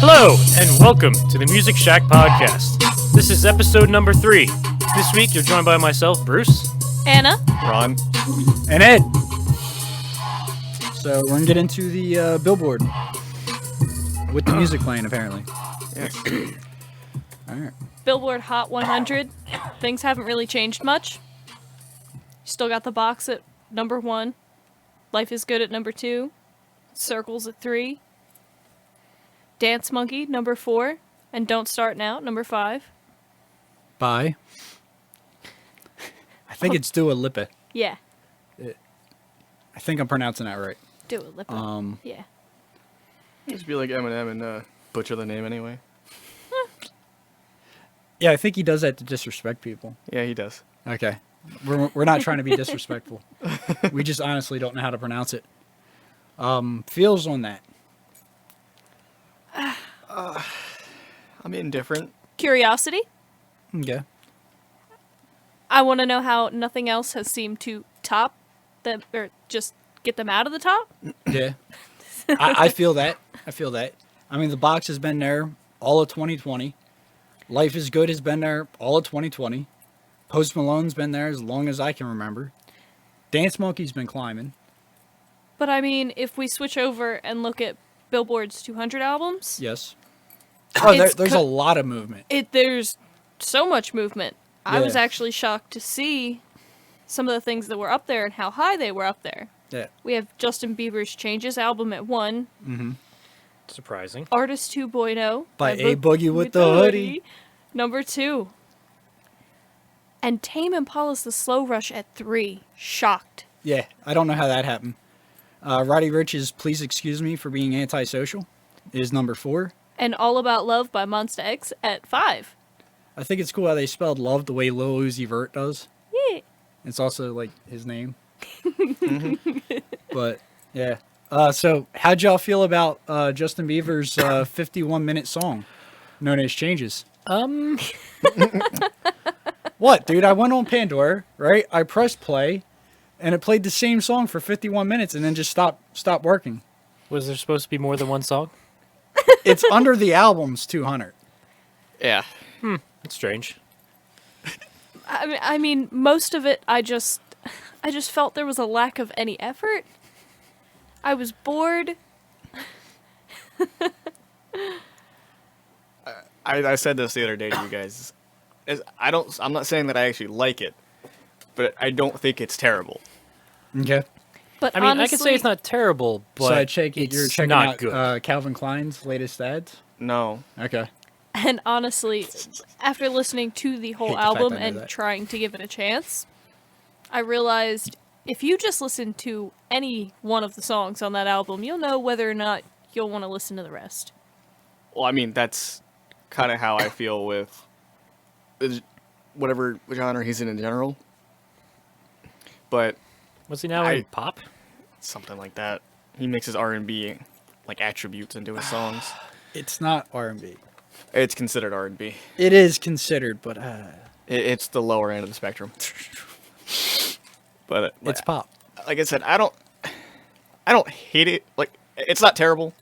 Hello, and welcome to the Music Shack Podcast. This is episode number 3. This week, you're joined by myself, Bruce, Anna, Ron, and Ed. So we're gonna get into the Billboard with the music playing, apparently. Yes. All right. Billboard Hot 100. Things haven't really changed much. Still got the box at number 1. Life is Good at number 2. Circles at 3. Dance Monkey, number 4. And Don't Start Now, number 5. Bye. I think it's Dua Lipa. Yeah, I think I'm pronouncing that right. do it, Lipa. Yeah. Just be like Eminem and butcher the name anyway. Yeah, I think he does that to disrespect people. Yeah, he does. Okay. We're not trying to be disrespectful. We just honestly don't know how to pronounce it. Feels on that. I'm indifferent. Curiosity. Okay. I want to know how nothing else has seemed to top them, or just get them out of the top. Yeah. I feel that. I mean, the box has been there all of 2020. Life is Good has been there all of 2020. Post Malone's been there as long as I can remember. Dance Monkey's been climbing. But I mean, if we switch over and look at Billboard's 200 albums, Yes. Oh, It's there's a lot of movement. there's so much movement. I was Yeah. actually shocked to see some of the things that were up there and how high they were up there. Yeah. We have Justin Bieber's Changes album at 1, Surprising. Artist 2.0 By A Boogie with the Hoodie. number 2. And Tame Impala's The Slow Rush at 3. Shocked. Yeah. I don't know how that happened. Roddy Ricch's Please Excuse Me for Being Antisocial is number 4. And All About Love by MONSTA X at 5. I think it's cool how they spelled love the way Lil Uzi Vert does. Yeah. It's also like his name. But yeah. So how'd y'all feel about Justin Bieber's 51-minute song known as Changes? What, dude? I went on Pandora, right? I pressed play, and it played the same song for 51 minutes, and then just stopped working. Was there supposed to be more than one song? It's under the album's 200. Yeah. That's strange. I mean, most of it, I just felt there was a lack of any effort. I was bored. I said this the other day to you guys. I'm not saying that I actually like it, but I don't think it's terrible. Okay. But I mean, honestly, I could say it's not terrible, but So I take it you're it's checking not out good. Calvin Klein's latest ads? No. Okay. And honestly, after listening to the whole Hate the fact album I know and that. trying to give it a chance, I realized if you just listen to any one of the songs on that album, you'll know whether or not you'll want to listen to the rest. Well, I mean, that's kind of how I feel with whatever genre he's in general. But Was he now in pop? something like that. He mixes R&B like attributes into his songs. It's not R&B. It's considered R&B. It is considered, but It's the lower end of the spectrum. But it's pop. like I said, I don't hate it. Like, it's not terrible.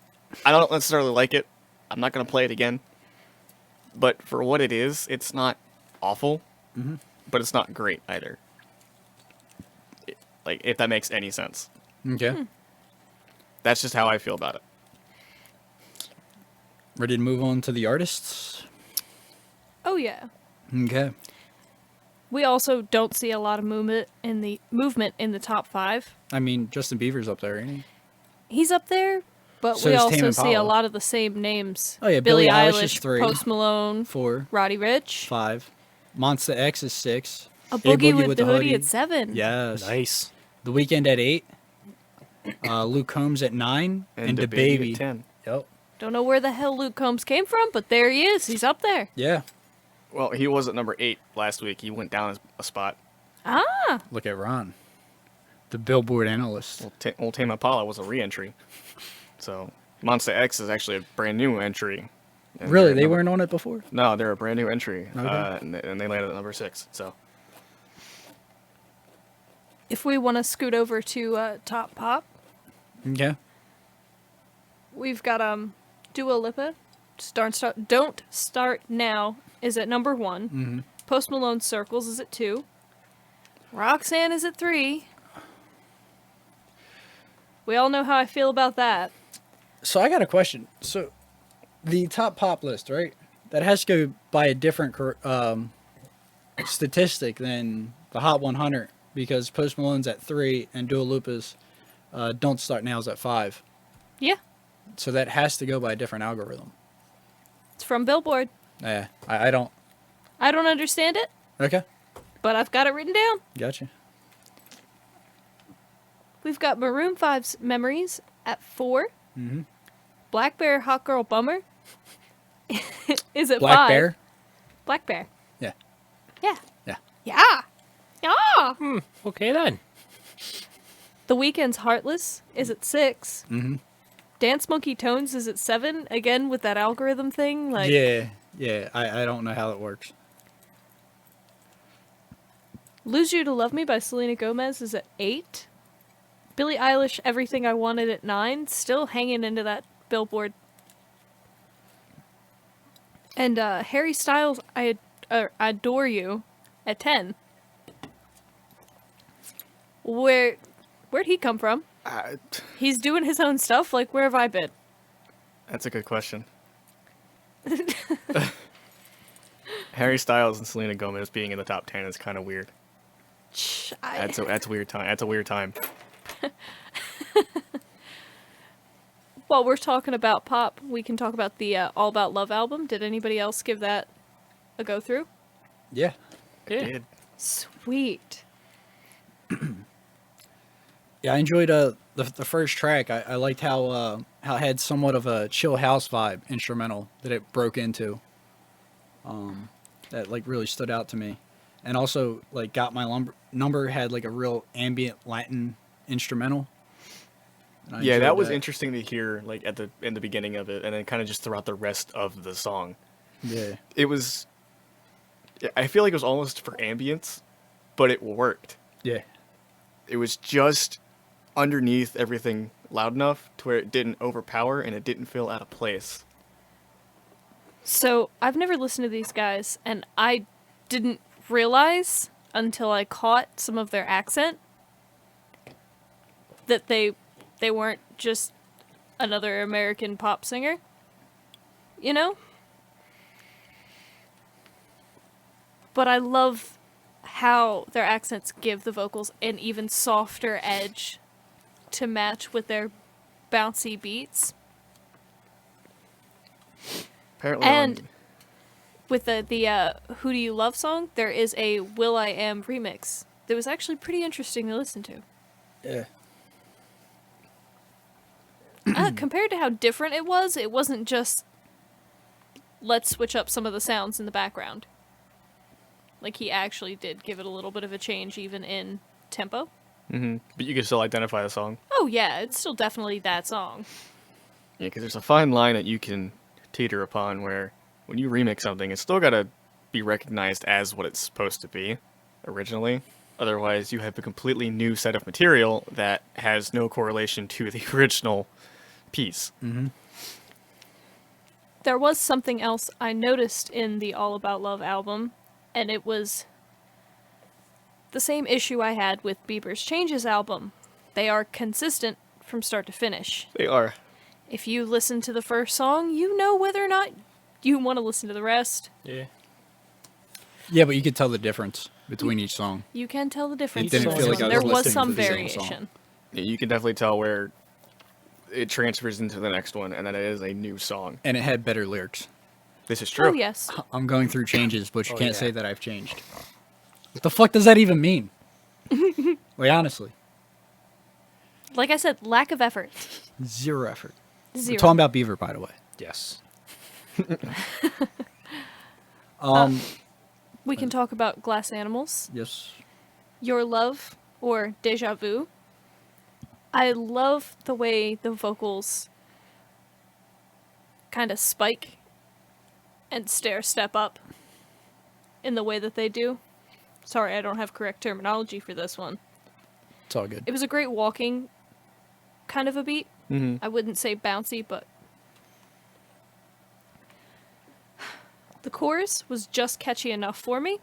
I don't necessarily like it. I'm not gonna play it again. But for what it is, it's not awful. But it's not great either. Like, if that makes any sense. Okay. That's just how I feel about it. Ready to move on to the artists? Oh yeah. Okay. We also don't see a lot of movement in the top 5. I mean, Justin Bieber's up there, ain't he? He's up there, but So we is also Tame see a Impala. lot of the same names. Oh, yeah, Billie Billie Eilish Eilish, is 3. Post Malone, 4, Roddy Ricch, 5. Monsta X is 6. A Boogie with the Hoodie at 7. Yes. Nice. The Weeknd at 8. Luke Combs at 9. And DaBaby. at 10. Yep. Don't know where the hell Luke Combs came from, but there he is. He's up there. Yeah. Well, he was at number 8 last week. He went down a spot. Ah, Look at Ron, the Billboard analyst. Well, Tame Impala was a re-entry. So, Monsta X is actually a brand new entry. And Really? they're They number- weren't on it before? No, they're a brand new entry. Okay. And they landed at number 6. So, if we want to scoot over to top pop, Okay. we've got Dua Lipa Don't Start Now is at number 1. Mm-hmm. Post Malone's Circles is at 2. Roxanne is at 3. We all know how I feel about that. So I got a question. So the top pop list, right? That has to go by a different statistic than the Hot 100 because Post Malone's at 3 and Dua Lipa's Don't Start Now is at 5. Yeah, So that has to go by a different algorithm. it's from Billboard. Yeah, I don't. I don't understand it, Okay, but I've got it written down. gotcha. We've got Maroon 5's Memories at 4. Mm-hmm. Black Bear Hot Girl Bummer is at Black 5. Bear. Black Bear. Yeah. Yeah. Yeah. Yeah. Yeah. Okay then. The Weeknd's Heartless is at 6. Mm-hmm. Dance Monkey Tones is at 7. Again with that algorithm thing. Like, Yeah. I don't know how that works. Lose You to Love Me by Selena Gomez is at 8. Billie Eilish Everything I Wanted at 9. Still hanging into that Billboard. And Harry Styles I Adore You at 10. Where'd he come from? He's doing his own stuff. Like, where have I been? That's a good question. Harry Styles and Selena Gomez being in the top 10 is kind of weird. That's a weird time. That's a weird time. While we're talking about pop, we can talk about the All About Love album. Did anybody else give that a go through? Yeah. Yeah. Dude. Sweet. Yeah, I enjoyed the first track. I liked how it had somewhat of a chill house vibe instrumental that it broke into. That like really stood out to me, and also like Got My Number had like a real ambient Latin instrumental. And I Yeah, enjoyed that was interesting to hear, like in the beginning of it, and then kind of just throughout the rest of the song. Yeah, It was. I feel like it was almost for ambience, but it worked. yeah, It was just underneath everything loud enough to where it didn't overpower and it didn't feel out of place. So, I've never listened to these guys, and I didn't realize until I caught some of their accent that they weren't just another American pop singer. You know? But I love how their accents give the vocals an even softer edge to match with their bouncy beats. Apparently, And with the Who Do You Love song, there is a Will I Am remix that was actually pretty interesting to listen to. yeah. Compared to how different it wasn't just let's switch up some of the sounds in the background. Like, he actually did give it a little bit of a change even in tempo. but you can still identify the song. Oh yeah, it's still definitely that song. Yeah, because there's a fine line that you can teeter upon where when you remix something, it's still got to be recognized as what it's supposed to be originally. Otherwise, you have a completely new set of material that has no correlation to the original piece. There was something else I noticed in the All About Love album, and it was the same issue I had with Bieber's Changes album. They are consistent from start to finish. They are. If you listen to the first song, you know whether or not you want to listen to the rest. Yeah. Yeah, but you could tell the difference between each song. You can tell the difference. didn't feel like I was there was listening some to the same variation. song. Yeah, you can definitely tell where it transfers into the next one, and that it is a new song. And it had better lyrics. This is true. Oh yes. I'm going through changes, but you Oh, can't yeah. say that I've changed. What the fuck does that even mean? Like, honestly. Like I said, lack of effort. Zero effort. Zero. We're talking about Bieber, by the way. Yes. We can talk about Glass Animals, Yes. Your Love, or Deja Vu. I love the way the vocals kind of spike and step up in the way that they do. Sorry, I don't have correct terminology for this one. It's all good. It was a great walking kind of a beat. Mm-hmm. I wouldn't say bouncy, but The chorus was just catchy enough for me.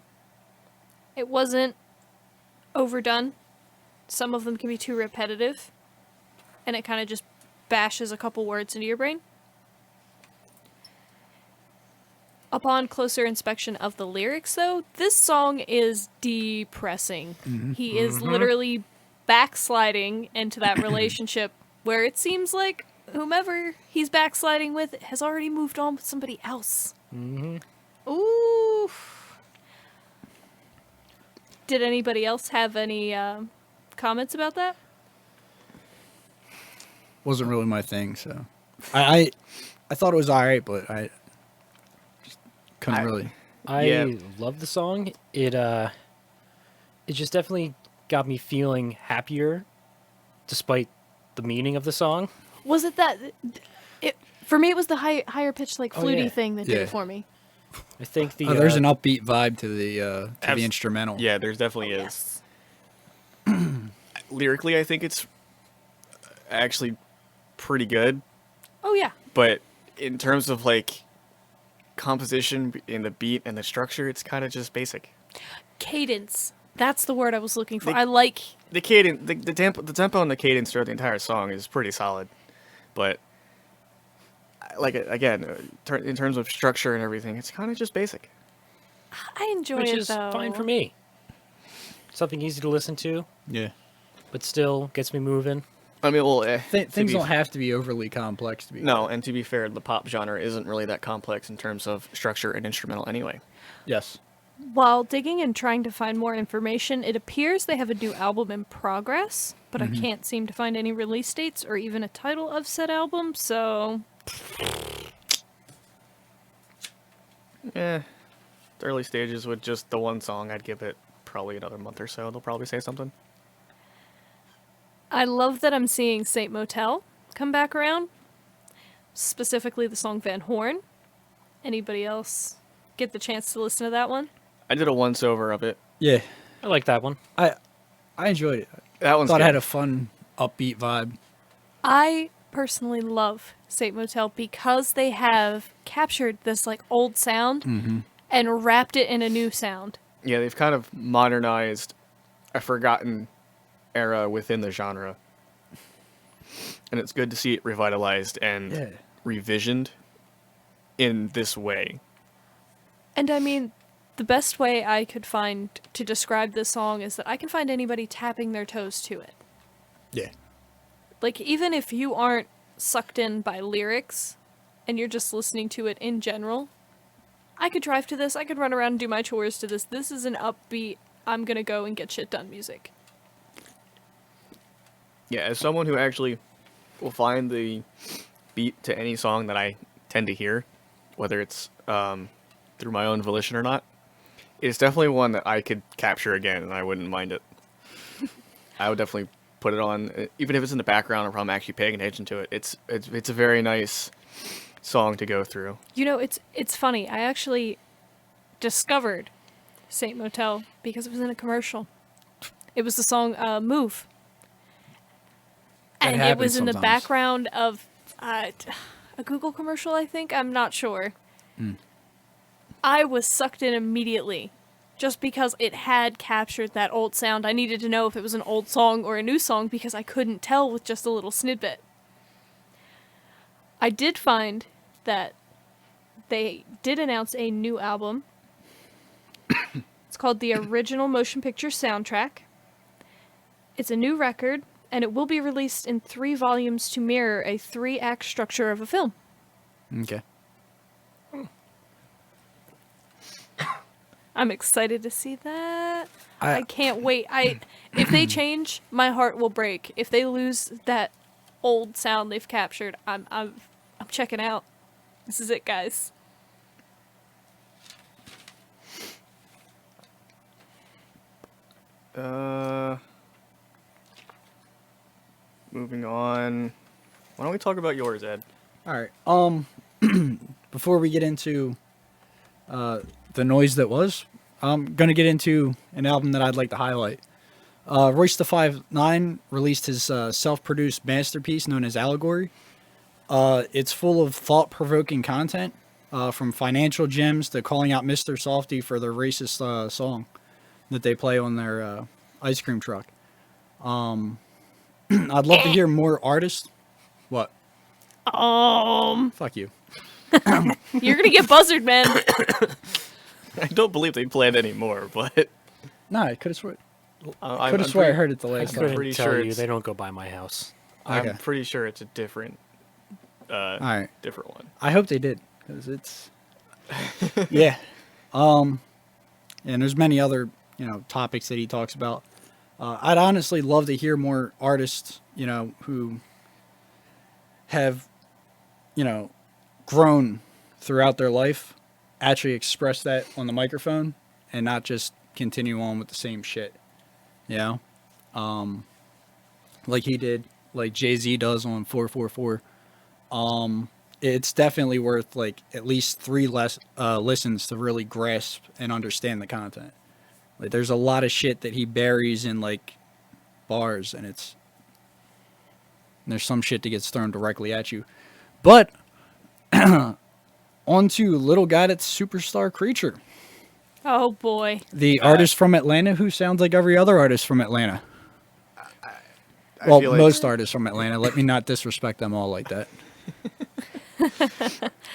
It wasn't overdone. Some of them can be too repetitive, and it kind of just bashes a couple words into your brain. Upon closer inspection of the lyrics, though, this song is depressing. He is literally backsliding into that relationship where it seems like whomever he's backsliding with has already moved on with somebody else. Ooh. Did anybody else have any comments about that? Wasn't really my thing, so I thought it was alright, but I just couldn't really. I love the song. It just definitely got me feeling happier, despite the meaning of the song. Was it that? For me, it was the higher pitched, like fluty yeah. thing that did Yeah. it for me. I think the There's an upbeat vibe to the instrumental. Yeah, there's definitely is. Yes. Lyrically, I think it's actually pretty good, Oh yeah. but in terms of like composition in the beat and the structure, it's kind of just basic. Cadence. That's the word I was looking for. The- I like. The cadence, the tempo and the cadence throughout the entire song is pretty solid, but like again, in terms of structure and everything, it's kind of just basic. I enjoy which it is though. fine for me. Something easy to listen to, Yeah. but still gets me moving. I mean, well, Things don't have to be overly complex to be. No, and to be fair, the pop genre isn't really that complex in terms of structure and instrumental anyway. Yes. While digging and trying to find more information, it appears they have a new album in progress, but I can't seem to find any release dates or even a title of said album, so The early stages with just the one song, I'd give it probably another month or so. They'll probably say something. I love that I'm seeing Saint Motel come back around, specifically the song Van Horn. Anybody else get the chance to listen to that one? I did a once over of it. Yeah. I like that one. I enjoyed it. That one's Thought good. it had a fun, upbeat vibe. I personally love Saint Motel because they have captured this like old sound and wrapped it in a new sound. Yeah, they've kind of modernized a forgotten era within the genre. And it's good to see it revitalized and revisioned in this way. And I mean, the best way I could find to describe this song is that I can find anybody tapping their toes to it. Yeah. Like, even if you aren't sucked in by lyrics and you're just listening to it in general, I could drive to this, I could run around and do my chores to this. This is an upbeat, I'm gonna go and get shit done music. Yeah, as someone who actually will find the beat to any song that I tend to hear, whether it's through my own volition or not, it's definitely one that I could capture again, and I wouldn't mind it. I would definitely put it on, even if it's in the background, if I'm actually paying attention to it. It's a very nice song to go through. You know, it's funny. I actually discovered Saint Motel because it was in a commercial. It was the song Move. That And it happens was in the sometimes. background of a Google commercial, I think. I'm not sure. I was sucked in immediately just because it had captured that old sound. I needed to know if it was an old song or a new song because I couldn't tell with just a little snippet. I did find that they did announce a new album. It's called The Original Motion Picture Soundtrack. It's a new record, and it will be released in 3 volumes to mirror a 3-act structure of a film. Okay. I'm excited to see that. I- I can't wait. If they change, my heart will break. If they lose that old sound they've captured, I'm checking out. This is it, guys. Moving on. Why don't we talk about yours, Ed? All right. Before we get into the noise that was, I'm gonna get into an album that I'd like to highlight. Royce the 5'9" released his self-produced masterpiece known as Allegory. It's full of thought-provoking content. from financial gems to calling out Mr. Softy for their racist song that they play on their ice cream truck. I'd love to hear more artists. What? Fuck you. You're gonna get buzzard, man. I don't believe they played anymore, but No, I could have sworn. I'm Could have sworn I pretty- heard it the I last couldn't time. pretty tell sure you. it's- They don't go by my house. I'm Okay. pretty sure it's a different, All right. different one. I hope they did, because it's yeah. And there's many other topics that he talks about. I'd honestly love to hear more artists who have grown throughout their life actually express that on the microphone and not just continue on with the same shit. Like he did, like Jay-Z does on 444. It's definitely worth like at least 3 listens to really grasp and understand the content. Like there's a lot of shit that he buries in like bars, and there's some shit that gets thrown directly at you. But onto Little Gotit's Superstar Creature, Oh boy. the artist from Atlanta who sounds like every other artist from Atlanta. I Well, feel like- most artists from Atlanta. Let me not disrespect them all like that.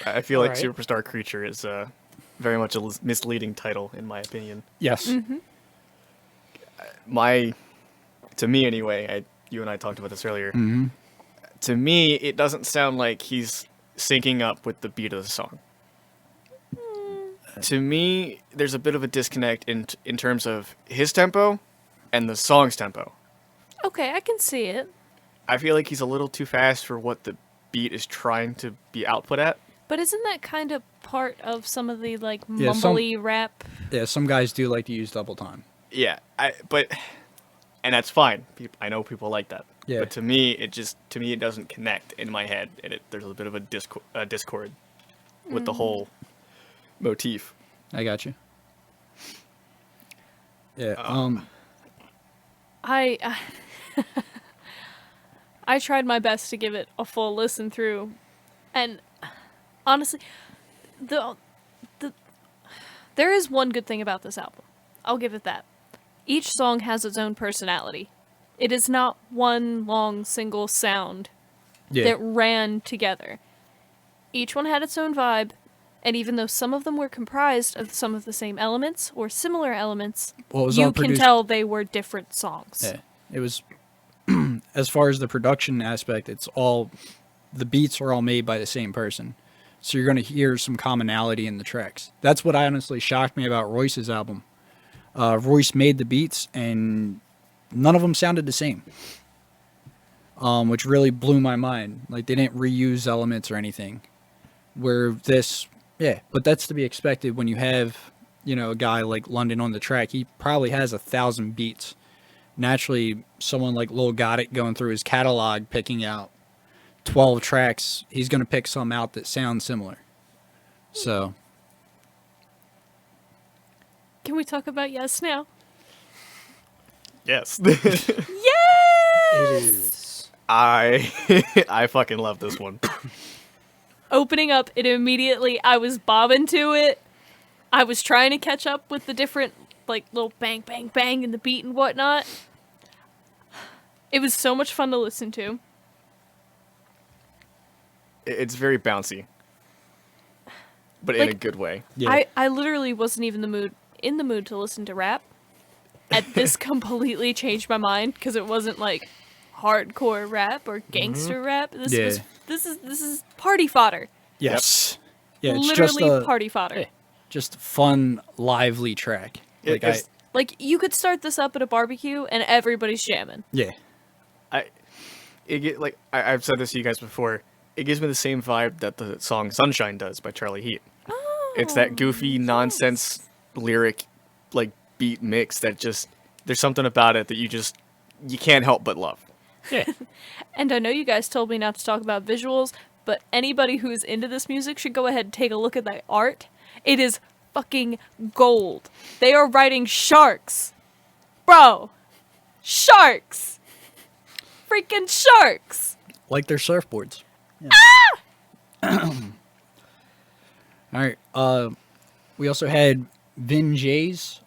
I feel like Alright. Superstar Creature is very much a misleading title, in my opinion. Yes. To me anyway, you and I talked about this earlier. Mm-hmm. To me, it doesn't sound like he's syncing up with the beat of the song. To me, there's a bit of a disconnect in terms of his tempo and the song's tempo. Okay, I can see it. I feel like he's a little too fast for what the beat is trying to be output at. But isn't that kind of part of some of the like Yeah, some- mumbly rap? Yeah, some guys do like to use double time. Yeah, and that's fine. I know people like that. Yeah. But to me, it doesn't connect in my head, and there's a bit of a discord with the whole motif. I got you. Yeah. I I tried my best to give it a full listen through, and honestly, there is one good thing about this album. I'll give it that. Each song has its own personality. It is not one long single sound Yeah. that ran together. Each one had its own vibe, and even though some of them were comprised of some of the same elements or similar elements, Well, it was all you can produced- tell they were different songs. Yeah. It was as far as the production aspect, the beats are all made by the same person. So you're going to hear some commonality in the tracks. That's what honestly shocked me about Royce's album. Royce made the beats and none of them sounded the same. Which really blew my mind. Like they didn't reuse elements or anything. Where but that's to be expected when you have, a guy like London on the track. He probably has 1,000 beats. Naturally, someone like Lil Gotit going through his catalog, picking out 12 tracks, he's going to pick some out that sound similar. So, Can we talk about Yes now? Yes. It is. I fucking love this one. Opening up, it immediately, I was bobbing to it. I was trying to catch up with the different, like, little bang, bang, bang in the beat and whatnot. It was so much fun to listen to. It's very bouncy, but in a Like- good way. yeah. I literally wasn't even in the mood to listen to rap. And this completely changed my mind because it wasn't like hardcore rap or gangster rap. This Yeah. this is party fodder. Yes. Yeah, it's Literally just a party fodder. Hey. just fun, lively track. Like It's- Like you could start this up at a barbecue and everybody's jamming. I've said this to you guys before. It gives me the same vibe that the song "Sunshine" does by Charlie Heat. It's that goofy nonsense lyric, like beat mix that just there's something about it that you can't help but love. Yeah. And I know you guys told me not to talk about visuals, but anybody who's into this music should go ahead and take a look at the art. It is fucking gold. They are riding sharks. Bro. Sharks. Freaking sharks. like their surfboards. Yeah. All right. We also had Vin Jay's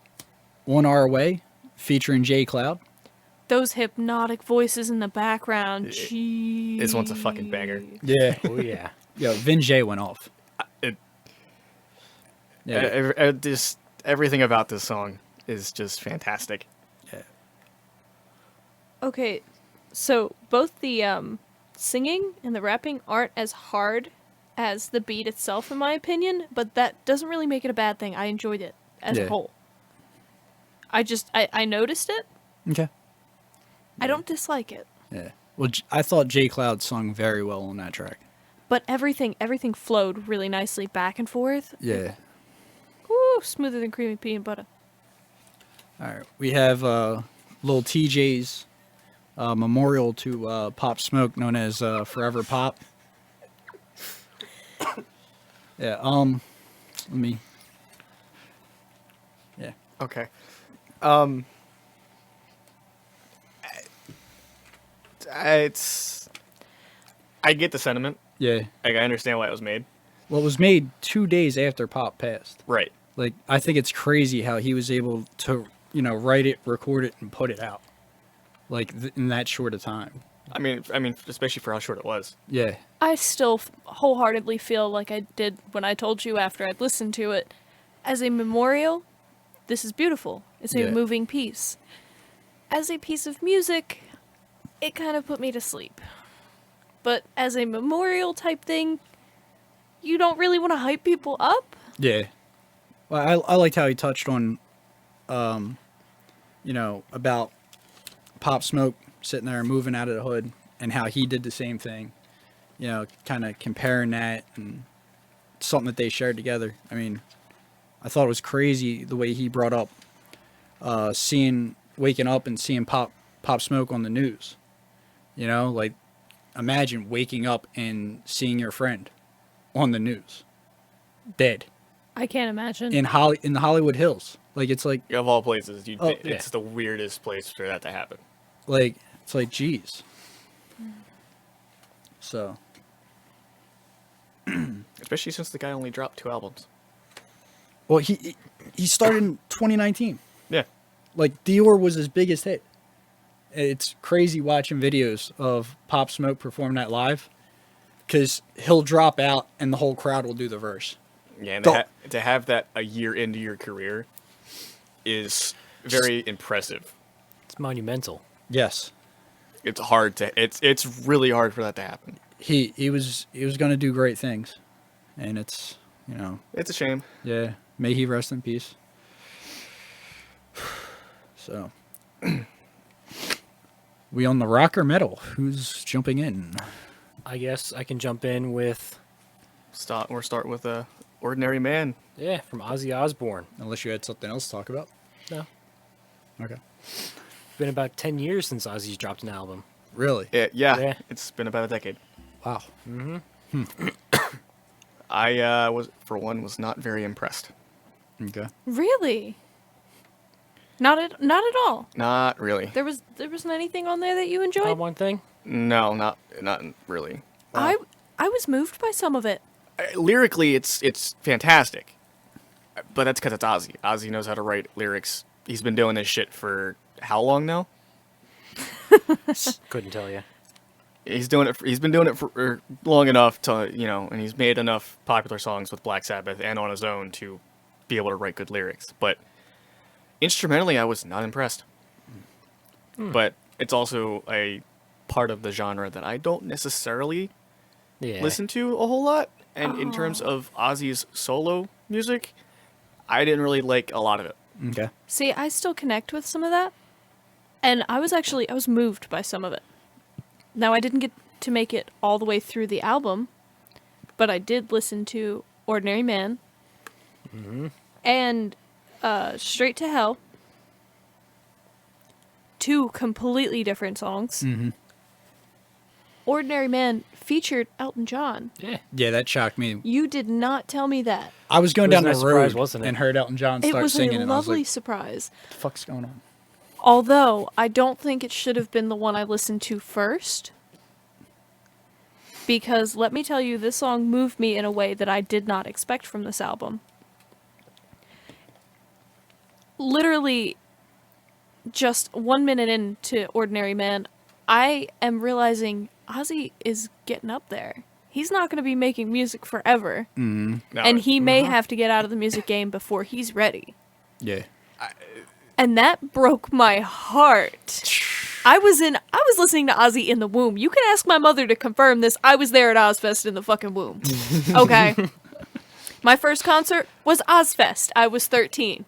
"On Our Way" featuring J Cloud. Those hypnotic voices in the background. Jeez. This one's a fucking banger. Yeah. Oh yeah. Yo, Vin Jay went off. It, Yeah. just everything about this song is just fantastic. Okay, so both the singing and the rapping aren't as hard as the beat itself, in my opinion, but that doesn't really make it a bad thing. I enjoyed it as Yeah. a whole. I noticed it. Okay. I don't dislike it. Yeah. Well, I thought J Cloud sung very well on that track. But everything flowed really nicely back and forth. Yeah. Ooh, smoother than creamy peanut butter. All right. We have Lil TJay's memorial to Pop Smoke, known as Forever Pop. Yeah. Let me. Yeah. Okay. I get the sentiment. Yeah. Like, I understand why it was made. Well, it was made 2 days after Pop passed. Right. Like, I think it's crazy how he was able to, write it, record it, and put it out, like in that short a time. I mean, especially for how short it was. Yeah. I still wholeheartedly feel like I did when I told you after I'd listened to it. As a memorial, this is beautiful. It's a Yeah. moving piece. As a piece of music, it kind of put me to sleep. But as a memorial type thing, you don't really want to hype people up. Yeah. Well, I liked how he touched on, about Pop Smoke sitting there moving out of the hood and how he did the same thing. Kind of comparing that and something that they shared together. I mean, I thought it was crazy the way he brought up waking up and seeing Pop Smoke on the news. Like, imagine waking up and seeing your friend on the news, dead I can't imagine. in the Hollywood Hills. Like, it's like, Of all places, Oh, it's the weirdest place for that to happen. geez. So, Especially since the guy only dropped 2 albums. well, he started in 2019. Yeah. Like, Dior was his biggest hit. It's crazy watching videos of Pop Smoke perform that live, because he'll drop out and the whole crowd will do the verse. Yeah, and Don't- to have that a year into your career is very impressive. It's monumental. Yes, It's hard to it's really hard for that to happen. he was going to do great things, and it's It's a shame. yeah. May he rest in peace. So, we on the rock or metal? Who's jumping in? I guess I can jump in with Start with a Ordinary Man. from Ozzy Osbourne. Unless you had something else to talk about. No, Okay. it's been about 10 years since Ozzy's dropped an album. Really? Yeah, Yeah. It's been about a decade. Wow. I was not very impressed. Okay. Really? Not at all. Not really. There wasn't anything on there that you enjoyed. One thing. No, not really. I was moved by some of it. Lyrically, it's fantastic, but that's because it's Ozzy. Ozzy knows how to write lyrics. He's been doing this shit for how long now? Couldn't tell you. He's been doing it for long enough to and he's made enough popular songs with Black Sabbath and on his own to be able to write good lyrics. But instrumentally, I was not impressed. But it's also a part of the genre that I don't necessarily Yeah. listen to a whole lot. And in terms of Ozzy's solo music, I didn't really like a lot of it. Okay. See, I still connect with some of that. And I was moved by some of it. Now, I didn't get to make it all the way through the album, but I did listen to Ordinary Man and Straight to Hell. 2 completely different songs. Mm-hmm. Ordinary Man featured Elton John. Yeah. Yeah, that shocked me. You did not tell me that. I was going It was down a the nice surprise, road wasn't it? and heard Elton John It start was singing, a and I was lovely like, surprise. "What the fuck's going on?" Although, I don't think it should have been the one I listened to first. because let me tell you, this song moved me in a way that I did not expect from this album. Literally, just 1 minute into Ordinary Man, I am realizing Ozzy is getting up there. He's not going to be making music forever. No, And he may have to get out of the music game before he's ready. Yeah. And that broke my heart. I was listening to Ozzy in the womb. You can ask my mother to confirm this. I was there at Ozfest in the fucking womb. Okay. My first concert was Ozfest. I was 13.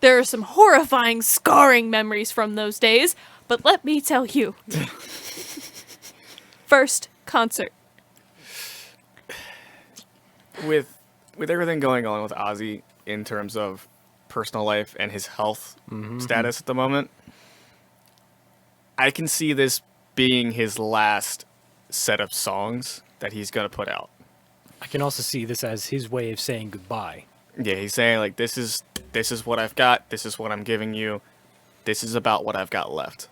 There are some horrifying, scarring memories from those days, but let me tell you. First concert. with everything going on with Ozzy in terms of personal life and his health status at the moment, I can see this being his last set of songs that he's going to put out. I can also see this as his way of saying goodbye. Yeah, he's saying like this is what I've got, this is what I'm giving you. This is about what I've got left.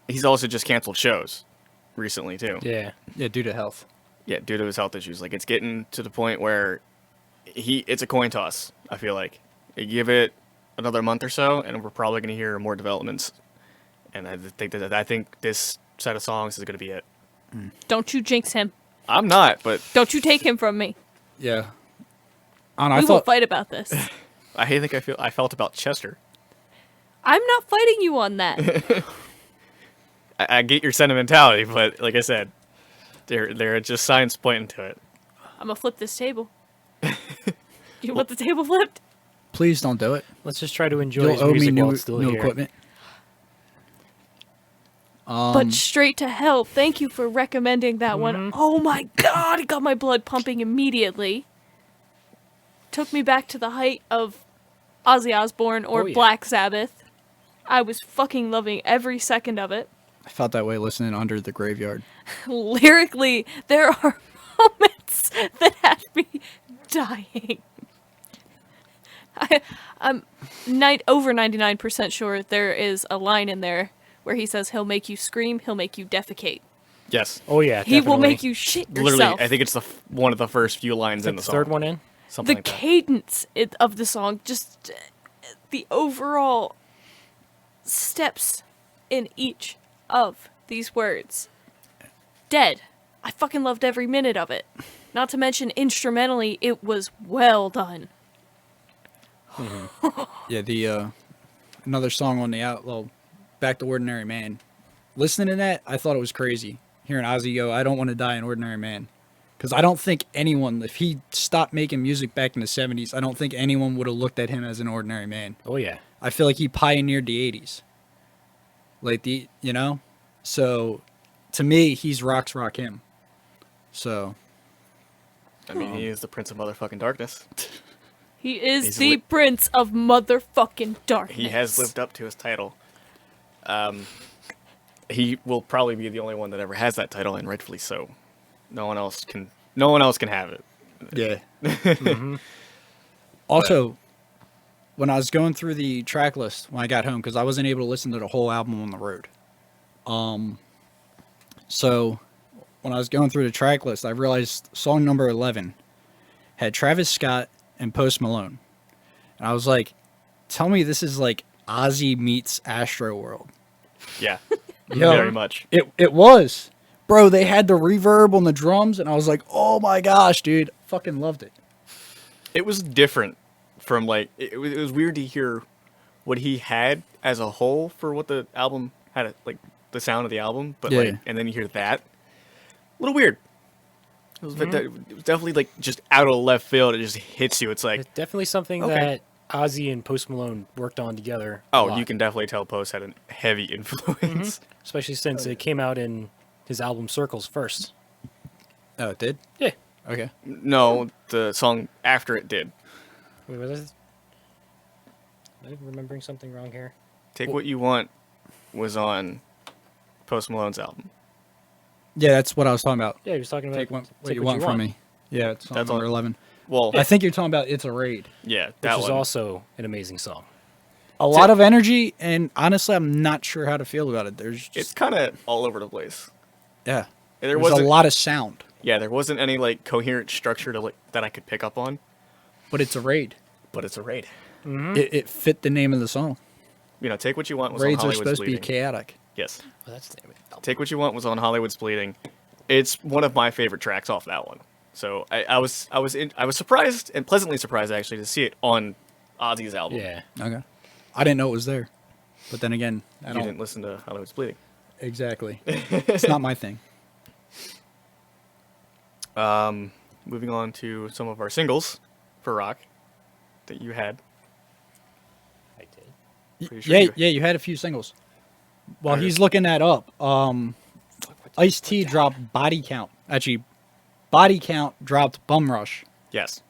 He's also just canceled shows recently too. Yeah. Yeah, due to health. Yeah, due to his health issues. Like, it's getting to the point where it's a coin toss, I feel like. You give it another month or so, and we're probably going to hear more developments. And I think this set of songs is going to be it. Don't you jinx him. I'm not, but Don't you take him from me. Yeah. I don't know, We will fight about this. I felt about Chester. I'm not fighting you on that. I get your sentimentality, but like I said, there are just signs pointing to it. I'm gonna flip this table. You want the table flipped? Please don't do it. Let's just try to enjoy You'll his owe me music while new, it's still new here. equipment. But straight to hell. Thank you for recommending that one. Oh my god, it got my blood pumping immediately. Took me back to the height of Ozzy Osbourne or Oh, yeah. Black Sabbath. I was fucking loving every second of it. I felt that way listening Under the Graveyard. Lyrically, there are moments that have me dying. I'm over 99% sure there is a line in there where he says he'll make you scream, he'll make you defecate. Yes. Oh yeah, He will definitely. make you shit yourself. Literally, I think it's one of the first few lines Is that in the the song. third one in? Something The like that. cadence of the song, just the overall steps in each of these words. Dead. I fucking loved every minute of it. Not to mention, instrumentally, it was well done. Yeah, the another song on the Outlaw, Back to Ordinary Man. Listening to that, I thought it was crazy. Hearing Ozzy go, I don't want to die an ordinary man. Because I don't think anyone, if he stopped making music back in the 70s, I don't think anyone would have looked at him as an ordinary man. Oh yeah. I feel like he pioneered the 80s. Like, so to me, he's rock him. So, I mean, he is the Prince of Motherfucking Darkness. He is He's the Prince of Motherfucking Darkness. He has lived up to his title. He will probably be the only one that ever has that title, and rightfully so. No one else can have it. yeah. Also, when I was going through the track list when I got home, because I wasn't able to listen to the whole album on the road. So when I was going through the track list, I realized song number 11 had Travis Scott and Post Malone. And I was like, tell me this is like Ozzy meets Astro World. Yeah, Yo, very much. It was. Bro, they had the reverb on the drums, and I was like, oh my gosh, dude. Fucking loved it. It was different from like it was weird to hear what he had as a whole for what the album had, like the sound of the album, but Yeah. like, and then you hear that, a little weird. It was, it was definitely like just out of left field. It just hits you. It's like, It's definitely something Okay. that Ozzy and Post Malone worked on together. a oh, lot. you can definitely tell Post had a heavy influence. Especially since it came out in his album Circles first. Oh, it did? Yeah. Okay. No, the song after it did. Wait, was it? Am I remembering something wrong here? Take What You Want was on Post Malone's album. Yeah, that's what I was talking about. Yeah, he was talking about Take what Take you want from me. Yeah, it's song That's number on- 11. Well, I think you're talking about It's a Raid. yeah, which that is one. also an amazing song. a lot of energy, and honestly, I'm not sure how to feel about it. There's It's just, kind of all over the place. yeah, There there's wasn't a lot of sound, Yeah, there wasn't any like coherent structure to that I could pick up on. but it's a raid. But it's a raid. It fit the name of the song. You know, Take What You Want was Raids on are Hollywood's supposed to be Bleeding. chaotic. Yes. Oh, that's the name of it. Take What You Want was on Hollywood's Bleeding. It's one of my favorite tracks off that one. So I was surprised and pleasantly surprised actually to see it on Ozzy's album. Yeah. Okay, I didn't know it was there, but then again, I You don't didn't listen to Hollywood's Bleeding. exactly. It's not my thing. Moving on to some of our singles for rock that you had. I did. Pretty sure Yeah, you had a few singles. While I he's just- looking that up, Ice-T dropped Body Count. Actually, Body Count dropped Bum Rush. Yes.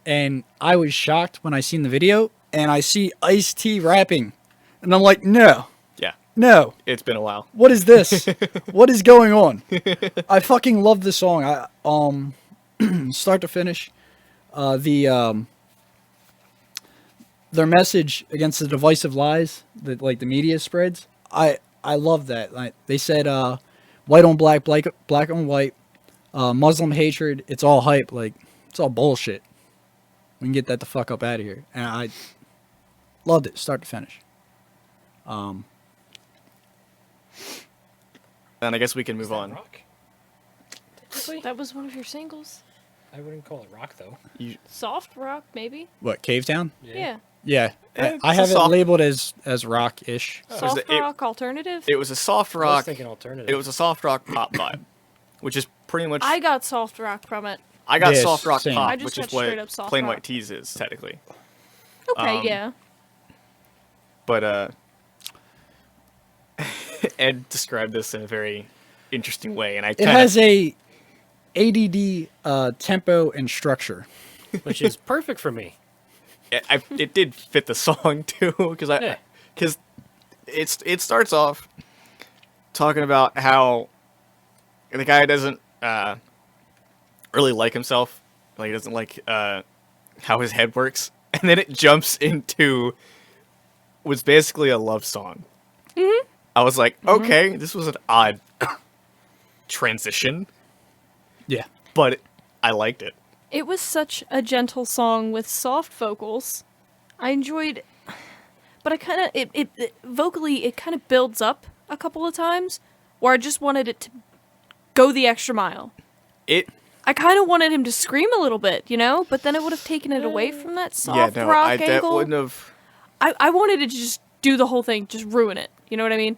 And I was shocked when I seen the video and I see Ice-T rapping. And I'm like, no, Yeah. no. It's been a while. What is this? What is going on? I fucking love this song. I start to finish. Their message against the divisive lies that like the media spreads. I love that. Like they said white on black, black on white, Muslim hatred, it's all hype. Like it's all bullshit. We can get that the fuck up out of here. And I loved it, start to finish. And I guess we can move on. Rock? That was one of your singles. I wouldn't call it rock though. Soft rock, maybe. What, Cavetown? Yeah. Yeah, It's I a have it soft- labeled as rock-ish. Soft it- rock alternative. It was a soft I was rock. thinking alternative. It was a soft rock pop vibe, which is pretty much. I got soft rock from it. I got Yes, soft rock same. pop, I just which is got straight up what soft Plain rock. White Tees is technically. Okay, yeah. But Ed described this in a very interesting way, and I It kinda, has a ADD tempo and structure. which is perfect for me. it did fit the song too, because Yeah. it starts off talking about how the guy doesn't really like himself, like he doesn't like how his head works, and then it jumps into what's basically a love song. I was like, okay, this was an odd transition, Yeah. but I liked it. It was such a gentle song with soft vocals. I enjoyed, but I kind of it vocally it kind of builds up a couple of times where I just wanted it to go the extra mile. I kind of wanted him to scream a little bit, you know, but then it would have taken it away from that soft rock that angle. wouldn't have. I wanted it to just do the whole thing, just ruin it. You know what I mean?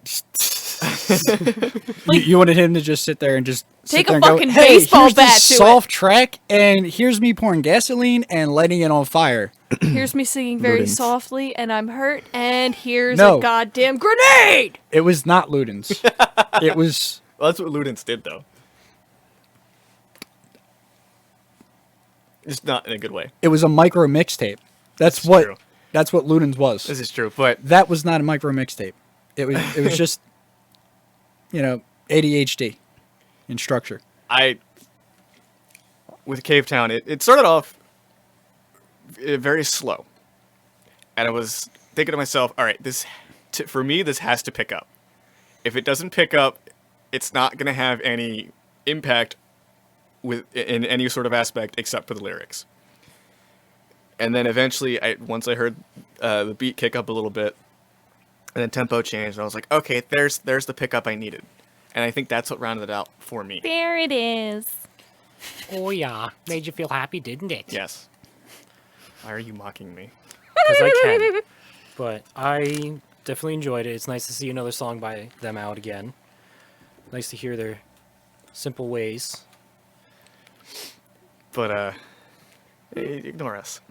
You wanted him to just sit there and just Take sit there a and go, fucking hey, baseball here's bat this to it." soft track, and here's me pouring gasoline and lighting it on fire. Here's me singing very Ludens. softly, and I'm hurt, and here's No. a goddamn grenade! It was not Ludens. It was Well, that's what Ludens did, though. Just not in a good way. a micro mixtape. This That's is what true. that's what Ludens was. This is true, but That was not a micro mixtape. It was just ADHD in structure. with Cavetown, it started off very slow, and I was thinking to myself, all right, for me, this has to pick up. If it doesn't pick up, it's not going to have any impact in any sort of aspect except for the lyrics. And then eventually, once I heard the beat kick up a little bit, and then tempo changed, and I was like, okay, there's the pickup I needed. And I think that's what rounded it out for me. There it is. Oh yeah, made you feel happy, didn't it? Yes. Why are you mocking me? Because I can. But I definitely enjoyed it. It's nice to see another song by them out again. Nice to hear their simple ways. But ignore us.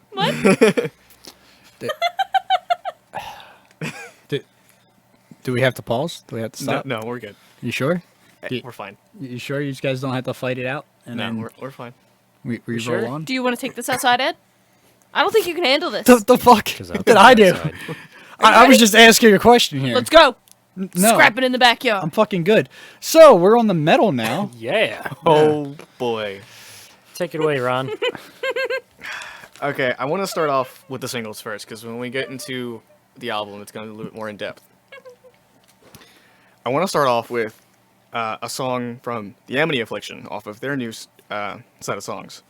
Do we have to pause? Do we have to No, stop? no, we're good. You sure? We're fine. You sure you guys don't have to fight it out? And No, then we're fine. we roll sure? on? Do you want to take this outside, Ed? I don't think you can handle this. The fuck 'Cause did I do? outside. I was ready? just asking a question here. Let's go. No, Scrap it in the backyard. I'm fucking good. So we're on the metal now. Yeah. Oh boy. Take it away, Ron. Okay, I want to start off with the singles first, because when we get into the album, it's going to be a little bit more in depth. I want to start off with a song from the Amity Affliction off of their new set of songs.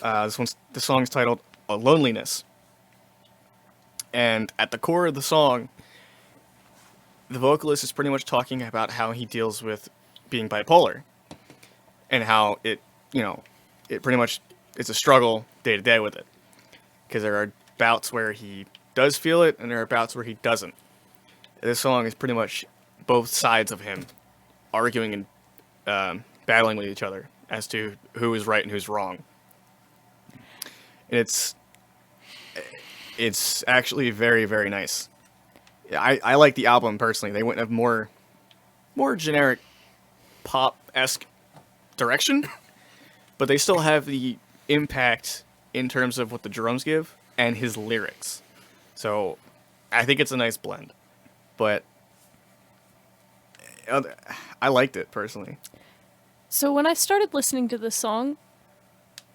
The song's titled Aloneliness. And at the core of the song, the vocalist is pretty much talking about how he deals with being bipolar. And how it pretty much, it's a struggle day to day with it. Because there are bouts where he does feel it, and there are bouts where he doesn't. This song is pretty much both sides of him arguing and battling with each other as to who is right and who's wrong. And it's actually very, very nice. I like the album personally. They went a more generic pop-esque direction, but they still have the impact in terms of what the drums give and his lyrics. So I think it's a nice blend. But I liked it personally. So when I started listening to this song,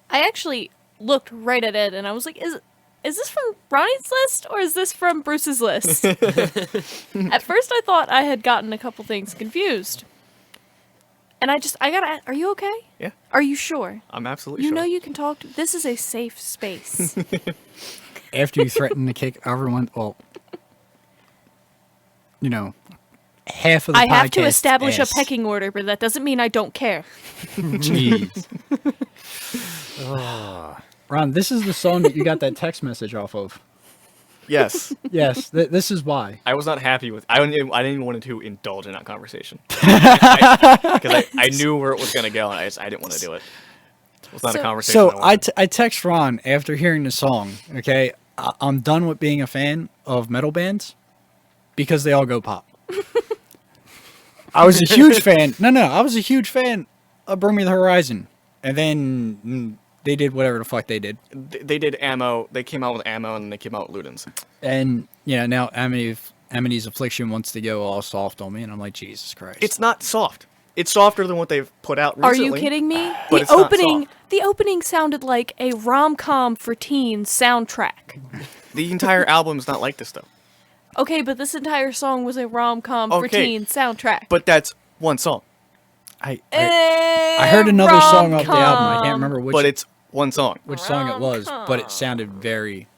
I actually looked right at it and I was like, is this from Ronnie's list or is this from Bruce's list? At first I thought I had gotten a couple things confused. And I gotta, are you okay? Yeah. Are you sure? I'm absolutely You sure. know you can talk to, this is a safe space. After you threaten to kick everyone, well, half of the I have to podcast establish ass. a pecking order, but that doesn't mean I don't care. Jeez. Ron, this is the song that you got that text message off of. Yes. Yes, this is why. I was not happy with. I didn't even want to indulge in that conversation because I knew where it was going to go, and I didn't want to do it. It was not a conversation. So I wanted. I text Ron after hearing the song. Okay, I'm done with being a fan of metal bands because they all go pop. I was a huge fan. No, I was a huge fan of Bring Me the Horizon, and then they did whatever the fuck they did. They did Ammo. They came out with Ammo, and then they came out with Ludens. And now Amity's Affliction wants to go all soft on me, and I'm like, Jesus Christ. It's not soft. It's softer than what they've put out Are recently. you kidding me? But it's not soft. The opening sounded like a rom-com for teens soundtrack. The entire album is not like this, though. Okay, but this entire song was a rom-com for Okay, teens soundtrack. But that's one song. I heard another song off the album. I can't remember But it's one song. which song it was, but it sounded very.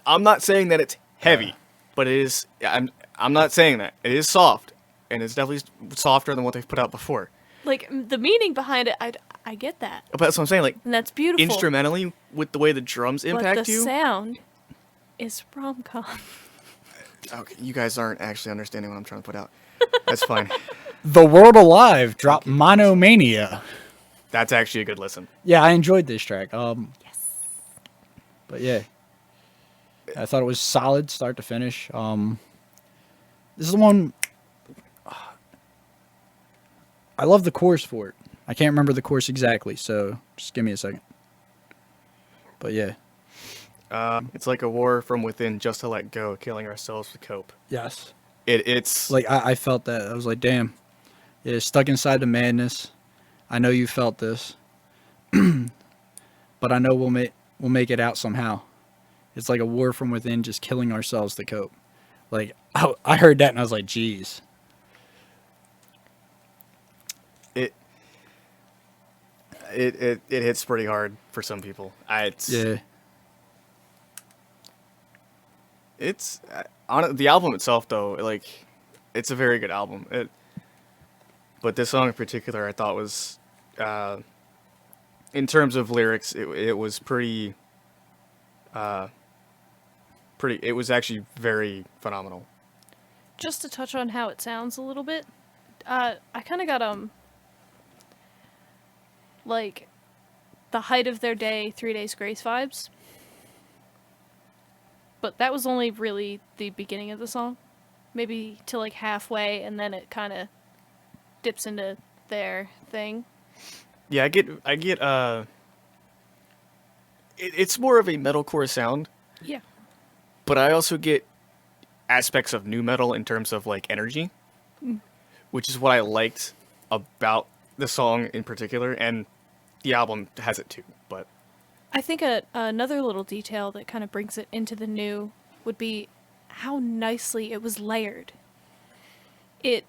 I'm not saying that it's heavy, but it is. I'm not saying that it is soft, and it's definitely softer than what they've put out before. Like, the meaning behind it, I get that. But that's what I'm saying. Like, And that's beautiful. instrumentally, with the way the drums but impact the you. sound is rom-com. Okay, you guys aren't actually understanding what I'm trying to put out. That's fine. The World Alive dropped Monomania. That's actually a good listen. Yeah, I enjoyed this track. Yes. But yeah, I thought it was solid, start to finish. This is the one. I love the chorus for it. I can't remember the chorus exactly, so just give me a second. But yeah. It's like a war from within, just to let go, killing ourselves to cope. Yes. It's Like I felt that. I was like, damn. Yeah, stuck inside the madness. I know you felt this, but I know we'll make it out somehow. It's like a war from within, just killing ourselves to cope. Like I heard that and I was like, geez. it hits pretty hard for some people. Yeah. It's on the album itself though, like it's a very good album. But this song in particular, I thought was, in terms of lyrics, it was pretty. It was actually very phenomenal. Just to touch on how it sounds a little bit, I kind of got like the height of their day, 3 Days Grace vibes. But that was only really the beginning of the song, maybe to like halfway, and then it kind of dips into their thing. Yeah, I get. It's more of a metalcore sound. Yeah. But I also get aspects of new metal in terms of like energy, which is what I liked about the song in particular, and the album has it too. But I think another little detail that kind of brings it into the new would be how nicely it was layered. It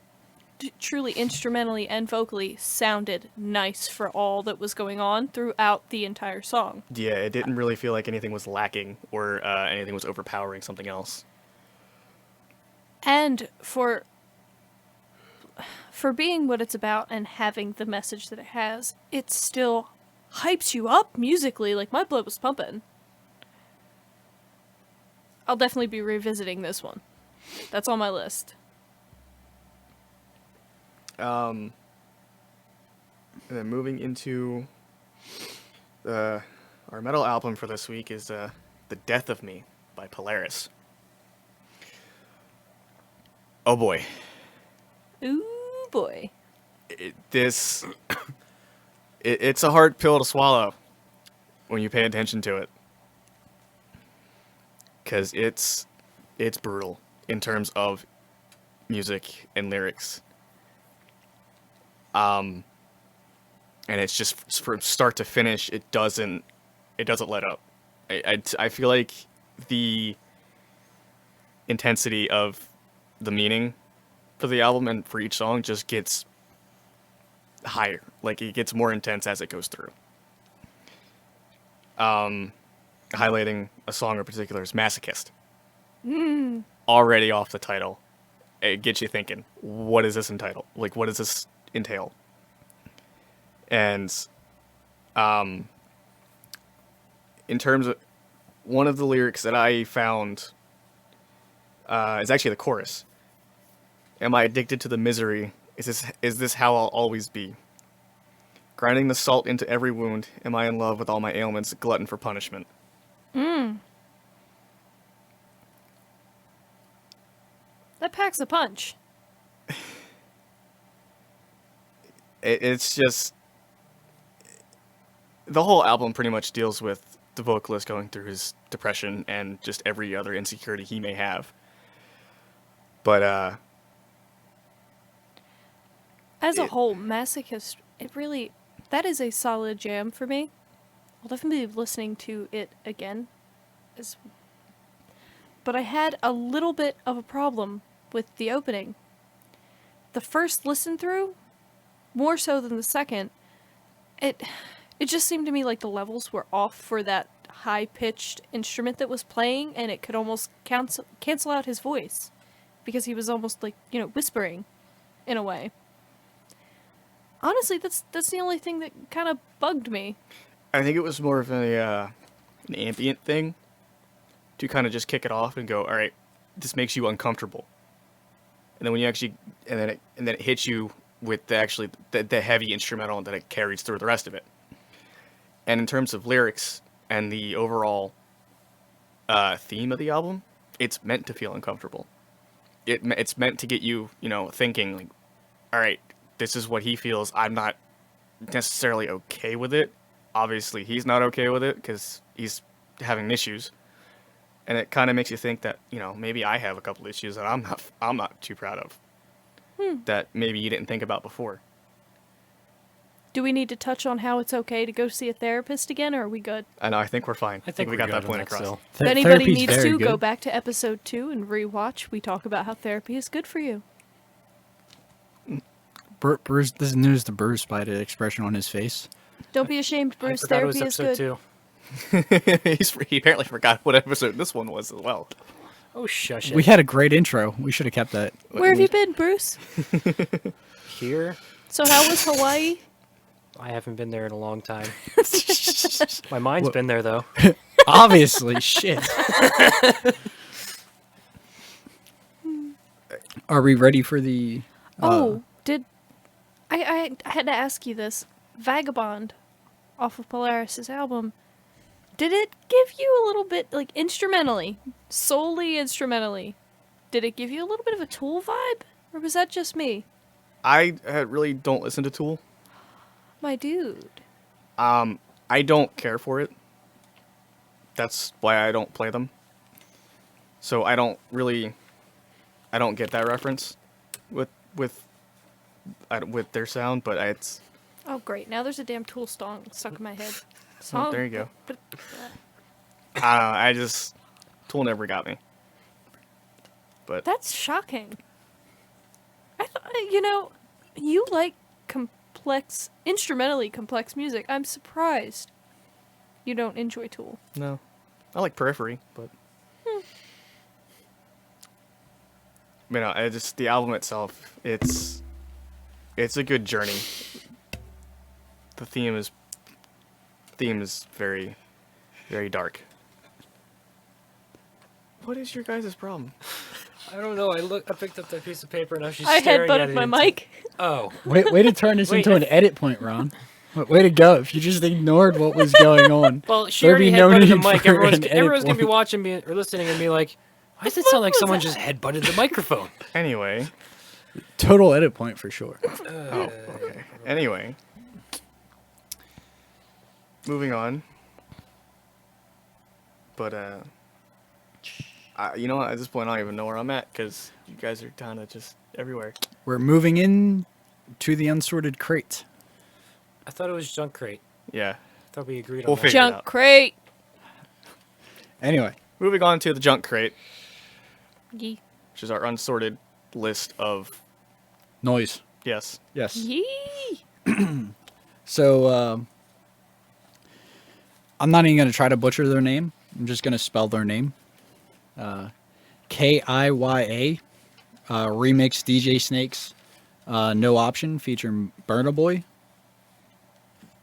truly instrumentally and vocally sounded nice for all that was going on throughout the entire song. Yeah, it didn't really feel like anything was lacking or anything was overpowering something else. And for being what it's about and having the message that it has, it still hypes you up musically. Like, my blood was pumping. I'll definitely be revisiting this one. That's on my list. And then moving into our metal album for this week is The Death of Me by Polaris. Oh boy. Ooh boy. It's a hard pill to swallow when you pay attention to it. Because it's brutal in terms of music and lyrics. And it's just from start to finish, it doesn't let up. I feel like the intensity of the meaning for the album and for each song just gets higher. Like, it gets more intense as it goes through. Highlighting a song in particular is Masochist. Already off the title, it gets you thinking, what is this entitled? Like, what does this entail? And in terms of one of the lyrics that I found is actually the chorus. Am I addicted to the misery? Is this how I'll always be? Grinding the salt into every wound. Am I in love with all my ailments? Glutton for punishment. That packs a punch. It's just the whole album pretty much deals with the vocalist going through his depression and just every other insecurity he may have. But As a whole, Masochist, that is a solid jam for me. I'll definitely be listening to it again. But I had a little bit of a problem with the opening. The first listen through, more so than the second, it just seemed to me like the levels were off for that high-pitched instrument that was playing, and it could almost cancel out his voice, because he was almost like, whispering in a way. Honestly, that's the only thing that kind of bugged me. I think it was more of an ambient thing to kind of just kick it off and go, all right, this makes you uncomfortable. And then when you actually, and then it hits you with the heavy instrumental, and then it carries through the rest of it. And in terms of lyrics and the overall theme of the album, it's meant to feel uncomfortable. It's meant to get you, thinking, like, all right, this is what he feels. I'm not necessarily okay with it. Obviously, he's not okay with it because he's having issues. And it kind of makes you think that, maybe I have a couple issues that I'm not too proud of. That maybe you didn't think about before. Do we need to touch on how it's okay to go see a therapist again, or are we good? I know, I think we're fine. I think we got that point across. Still. If anybody Therapy's needs very to, go good. back to episode 2 and rewatch. We talk about how therapy is good for you. Bruce, this is news to Bruce by the expression on his face. Don't be ashamed, I Bruce. forgot it was Therapy is episode good. 2. He apparently forgot what episode this one was as well. Oh, shush it. We had a great intro. We should have kept that. Where have you been, Bruce? Here, So how was Hawaii? I haven't been there in a long time. My mind's been there, though. Obviously, shit. Are we ready for the? I had to ask you this. Vagabond, off of Polaris' album, did it give you a little bit, like, instrumentally, solely instrumentally, did it give you a little bit of a Tool vibe? Or was that just me? I really don't listen to Tool. My dude. I don't care for it. That's why I don't play them. So I don't get that reference with their sound, but it's. Oh, great. Now there's a damn Tool song stuck in my head. Oh, there you go. But, Tool never got me. But That's shocking. I thought, you like instrumentally complex music. I'm surprised you don't enjoy Tool. no, I like Periphery, but I just the album itself. It's a good journey. The theme is very, very dark. What is your guys' problem? I don't know. I picked up that piece of paper and now she's I staring at headbutted it. my mic. Oh. Way to turn this Wait, into an edit point, Ron. Way to go. If you just ignored what was going on. Well, she There'd already be no headbutted the need mic. for Everyone's an edit going to be point. watching me or listening and be like, why does it fuck sound like was someone that? just headbutted the microphone? Anyway, Total edit point for sure. okay. Anyway, moving on. But you know what? At this point, I don't even know where I'm at because you guys are kind of just everywhere. We're moving in to the unsorted crate. I thought it was Junk Crate. Yeah. I thought we agreed We'll on that. figure it Junk out. crate. Anyway, Moving on to the junk crate, Yee. which is our unsorted list of noise. yes. Yes. Yee. So, I'm not even going to try to butcher their name. I'm just going to spell their name. Kiya, remix DJ Snakes, No Option featuring Burna Boy.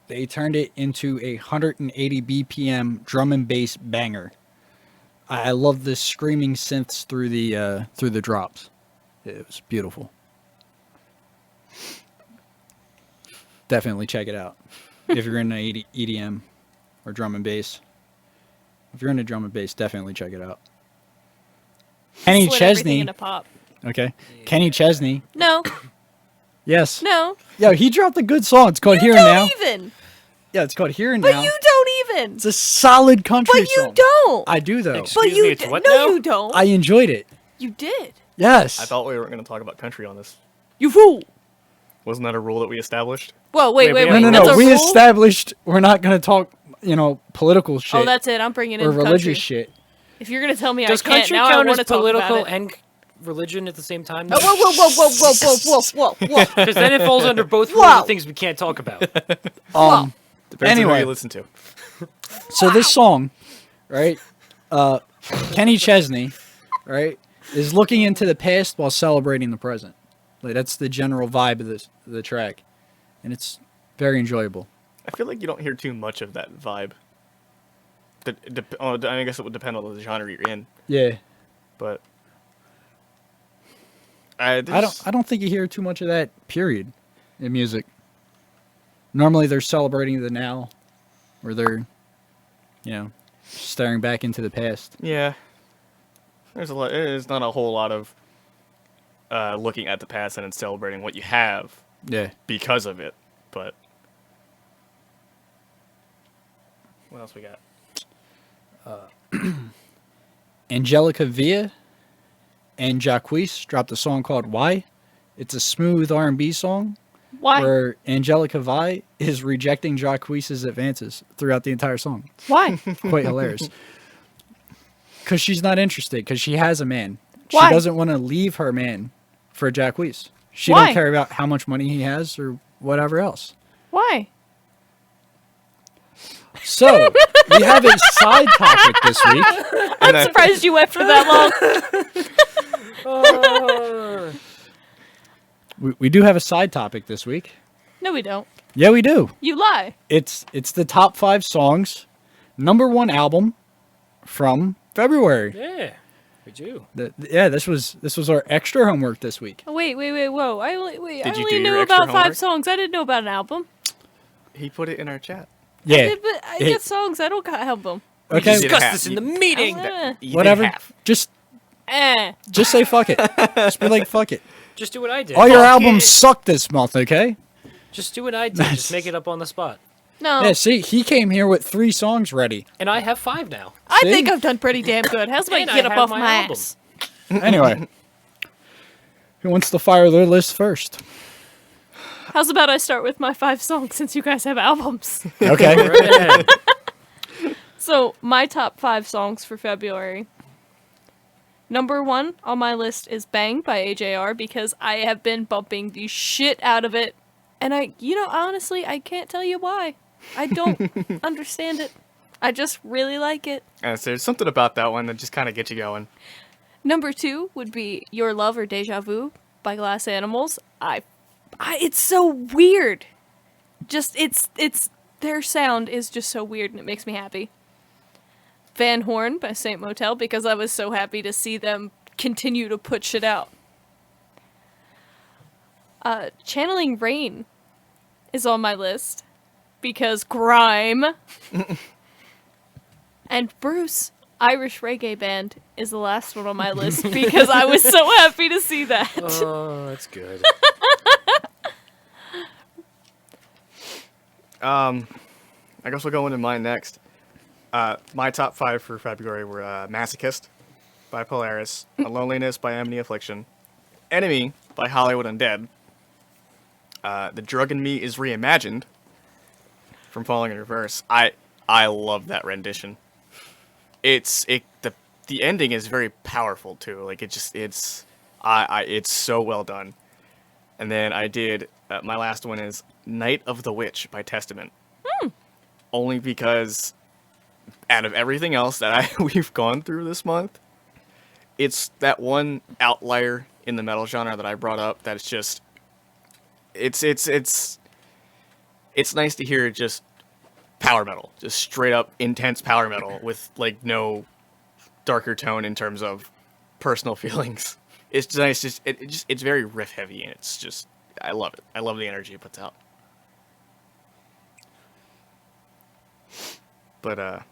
They turned it into a 180 BPM drum and bass banger. I love the screaming synths through the drops. It was beautiful. Definitely check it out if you're into EDM or drum and bass. If you're into drum and bass, definitely check it out. Kenny Split everything Chesney. into pop. Okay. Kenny Chesney. No, Yes. no. Yo, he dropped a good song. It's called You Here and Now. don't even. Yeah, it's called Here and But Now. you don't even. It's a solid country But song. you don't. I do though. Excuse But you me, it's d- what no, now? you don't. I enjoyed it. You did. Yes. I thought we weren't going to talk about country on this. You fool. Wasn't that a rule that we established? Whoa, wait. Wait, no. That's a We rule? established we're not going to talk, political shit Oh, that's it. I'm bringing in or religious country. shit. If you're gonna tell me Does I can't, country now I count want as to talk political about it. and religion at the same time? Oh, whoa. Because then it falls under both rules Whoa. of things we can't talk about. Depends on Anyway. who you listen to. So this song, right? Kenny Chesney, right, is looking into the past while celebrating the present. Like that's the general vibe of the track, and it's very enjoyable. I feel like you don't hear too much of that vibe. I guess it would depend on the genre you're in, Yeah, but I don't think you hear too much of that. Period, in music. Normally they're celebrating the now, or they're, staring back into the past. Yeah, there's not a whole lot of looking at the past and then celebrating what you have Yeah. because of it. But what else we got? Angelica Villa and Jacquees dropped a song called Why. It's a smooth R&B song Why? where Angelica Villa is rejecting Jacquees' advances throughout the entire song. Why? Quite hilarious. Because she's not interested, because she has a man. Why? She doesn't want to leave her man for Jacquees. She Why? don't care about how much money he has or whatever else. Why? So, we have a side topic this week. I'm surprised you went for that long. We do have a side topic this week. No, we don't. Yeah, we do. You lie. It's the top 5 songs, #1 album from February. Yeah, we do. This was our extra homework this week. Oh, wait, whoa. I only Did you do knew your extra about 5 homework? songs. I didn't know about an album. He put it in our chat. Yeah. But I Hey. get songs. I don't got album. Okay. did Discuss half. this in the You- meeting. Eh. You did Whatever. half. Just Eh. say fuck it. Just be like fuck it. Just do what I did. All your Fuck albums it. suck this month, okay? Just do what I did. Just make it up on the spot. No. Yeah, see, he came here with 3 songs ready. And I have 5 now. I See? think I've done pretty damn good. How's my And I get up have off my my album. ass? Anyway. Who wants to fire their list first? How's about I start with my 5 songs since you guys have albums? Okay. Right ahead. So, my top 5 songs for February. Number 1 on my list is Bang by AJR because I have been bumping the shit out of it. And honestly, I can't tell you why. I don't understand it. I just really like it. There's something about that one that just kind of gets you going. Number 2 would be Your Love or Deja Vu by Glass Animals. It's so weird. Just, their sound is just so weird and it makes me happy. Van Horn by Saint Motel because I was so happy to see them continue to put shit out. Channeling Rain is on my list because grime. And Bruce, Irish Reggae Band, is the last one on my list because I was so happy to see that. Oh, that's good. I guess we'll go into mine next. My top 5 for February were Masochist by Polaris, Aloneliness by Amity Affliction, Enemy by Hollywood Undead, The Drug in Me is Reimagined from Falling in Reverse. I love that rendition. The ending is very powerful too. Like it's so well done. And then I did my last one is Night of the Witch by Testament. Only because out of everything else that we've gone through this month, it's that one outlier in the metal genre that I brought up that it's just it's nice to hear just power metal, just straight up intense power metal with like no darker tone in terms of personal feelings. It's nice, it's very riff heavy, and it's just I love it. I love the energy it puts out. But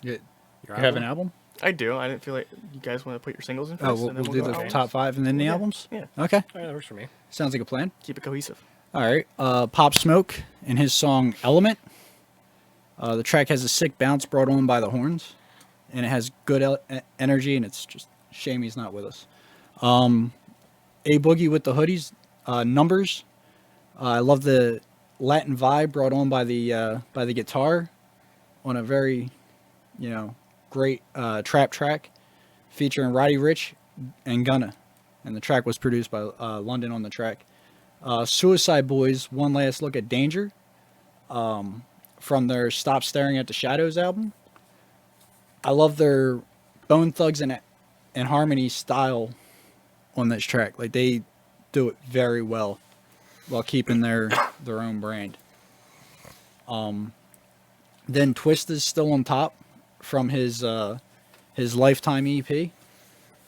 You have an album? I do. I didn't feel like you guys want to put your singles in first. Oh, and we'll then do go the albums? top 5 and then the Yeah. albums? Yeah. Okay. All right, that works for me. Sounds like a plan. Keep it cohesive. All right. Pop Smoke and his song Element. The track has a sick bounce brought on by the horns, and it has good energy, and it's just shame he's not with us. A Boogie with the Hoodies, Numbers. I love the Latin vibe brought on by the guitar on a very, great trap track featuring Roddy Ricch and Gunna, and the track was produced by London on the track. Suicide Boys, One Last Look at Danger, from their Stop Staring at the Shadows album. I love their Bone Thugs and Harmony style on this track. Like, they do it very well while keeping their own brand. Then Twist is still on top from his Lifetime EP.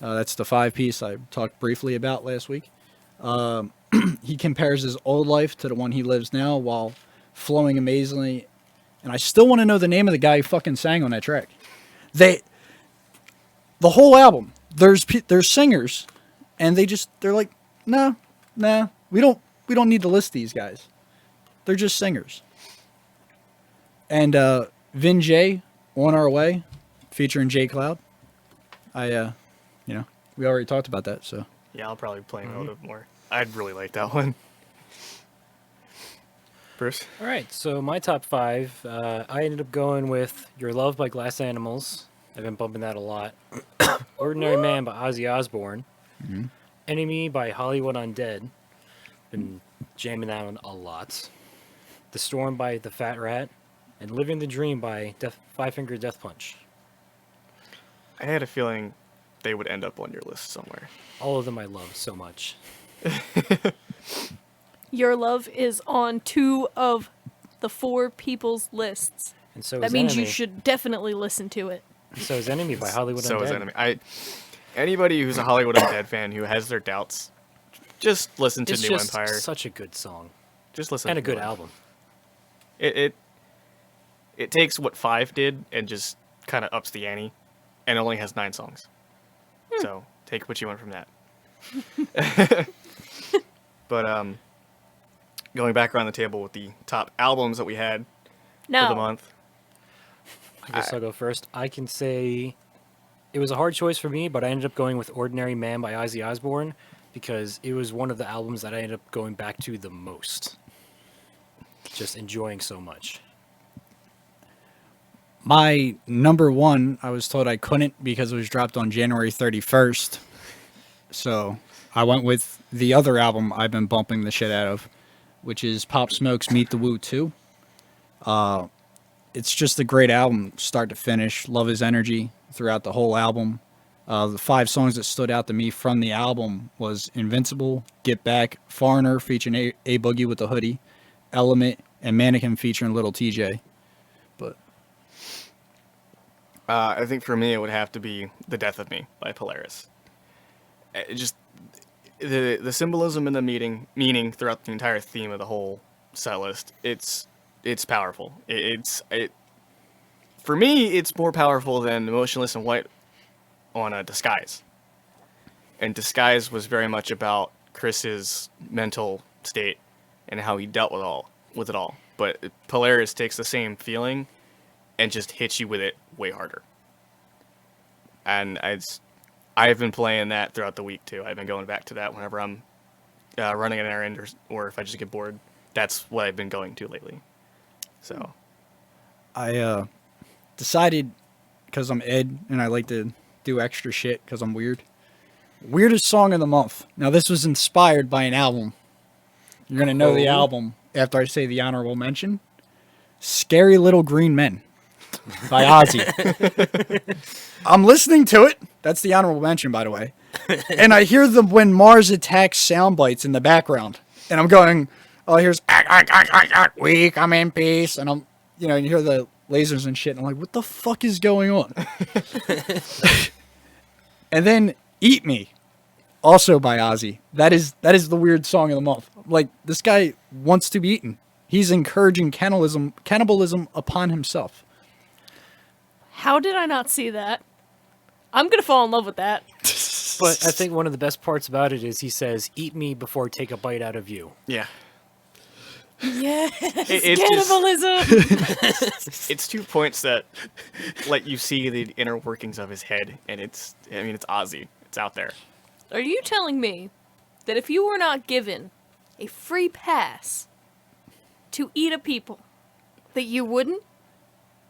That's the 5-piece I talked briefly about last week. He compares his old life to the one he lives now while flowing amazingly. And I still want to know the name of the guy who fucking sang on that track. The whole album, there's singers, and they're like, no, we don't need to list these guys. They're just singers. And Vin Jay, On Our Way, featuring J Cloud. We already talked about that, so. Yeah, I'll probably be playing a little bit more. I'd really like that one. Bruce? All right, so my top 5, I ended up going with Your Love by Glass Animals. I've been bumping that a lot. Ordinary Man by Ozzy Osbourne. Mm-hmm. Enemy by Hollywood Undead. Been jamming that one a lot. The Storm by The Fat Rat. And Living the Dream by Five Finger Death Punch. I had a feeling they would end up on your list somewhere. All of them I love so much. Your Love is on 2 of the 4 people's lists. And so That is means Enemy. you should definitely listen to it. So is Enemy by Hollywood So Undead. is Enemy. Anybody who's a Hollywood Undead fan who has their doubts, just listen to It's New just Empire. such a good song. Just listen And to a good New album. It takes what 5 did and just kind of ups the ante, and only has 9 songs. So take what you want from that. But going back around the table with the top albums that we had for the No. month. I guess I'll go first. I can say it was a hard choice for me, but I ended up going with Ordinary Man by Ozzy Osbourne because it was one of the albums that I ended up going back to the most. Just enjoying so much. My number one, I was told I couldn't because it was dropped on January 31st. So I went with the other album I've been bumping the shit out of, which is Pop Smoke's Meet the Woo 2. It's just a great album, start to finish. Love his energy throughout the whole album. The 5 songs that stood out to me from the album was Invincible, Get Back, Foreigner featuring A Boogie with the Hoodie, Element, and Mannequin featuring Lil TJay. But I think for me it would have to be The Death of Me by Polaris. Just the symbolism and the meaning throughout the entire theme of the whole set list. It's powerful. For me, it's more powerful than Emotionless and White on a Disguise. And Disguise was very much about Chris's mental state and how he dealt with it all. But Polaris takes the same feeling and just hits you with it way harder. And I've been playing that throughout the week too. I've been going back to that whenever I'm running an errand or if I just get bored. That's what I've been going to lately. So I decided, because I'm Ed and I like to do extra shit because I'm weird. Weirdest song of the month. Now this was inspired by an album. You're going to know the album after I say the honorable mention. Scary Little Green Men by Ozzy. I'm listening to it. That's the honorable mention, by the way. And I hear the When Mars Attacks sound bites in the background. And I'm going, oh, here's weak, I'm in peace. And I'm, you hear the lasers and shit. And I'm like, what the fuck is going on? And then Eat Me, also by Ozzy. That is the weird song of the month. Like, this guy wants to be eaten. He's encouraging cannibalism upon himself. How did I not see that? I'm gonna fall in love with that. But I think one of the best parts about it is he says, "Eat me before I take a bite out of you." yeah. Yes, It's cannibalism. It's 2 points that let you see the inner workings of his head, and it's Ozzy. It's out there. Are you telling me that if you were not given a free pass to eat a people, that you wouldn't?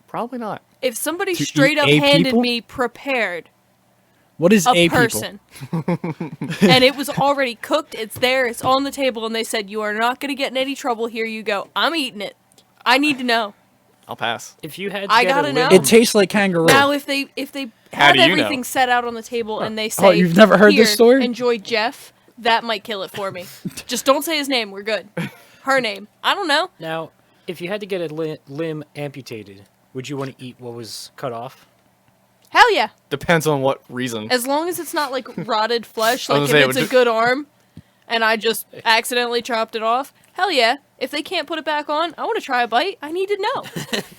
Probably not. If somebody To straight eat up a handed people? me prepared What is a people? person, and it was already cooked, it's there, it's on the table, and they said, you are not going to get in any trouble, here you go. I'm eating it. I need to know. I'll pass. If you had, to I get a gotta know. limb- It tastes like kangaroo. Now, if they How have do you know? everything set out on the table and they say, you've never heard "Here, this story?" enjoy Jeff," that might kill it for me. Just don't say his name. We're good. Her name. I don't know. Now, if you had to get a limb amputated, would you want to eat what was cut off? Hell yeah. Depends on what reason. As long as it's not like rotted flesh, I like was if gonna say, it's a it would good arm and I just accidentally chopped it off, hell yeah. If they can't put it back on, I want to try a bite. I need to know.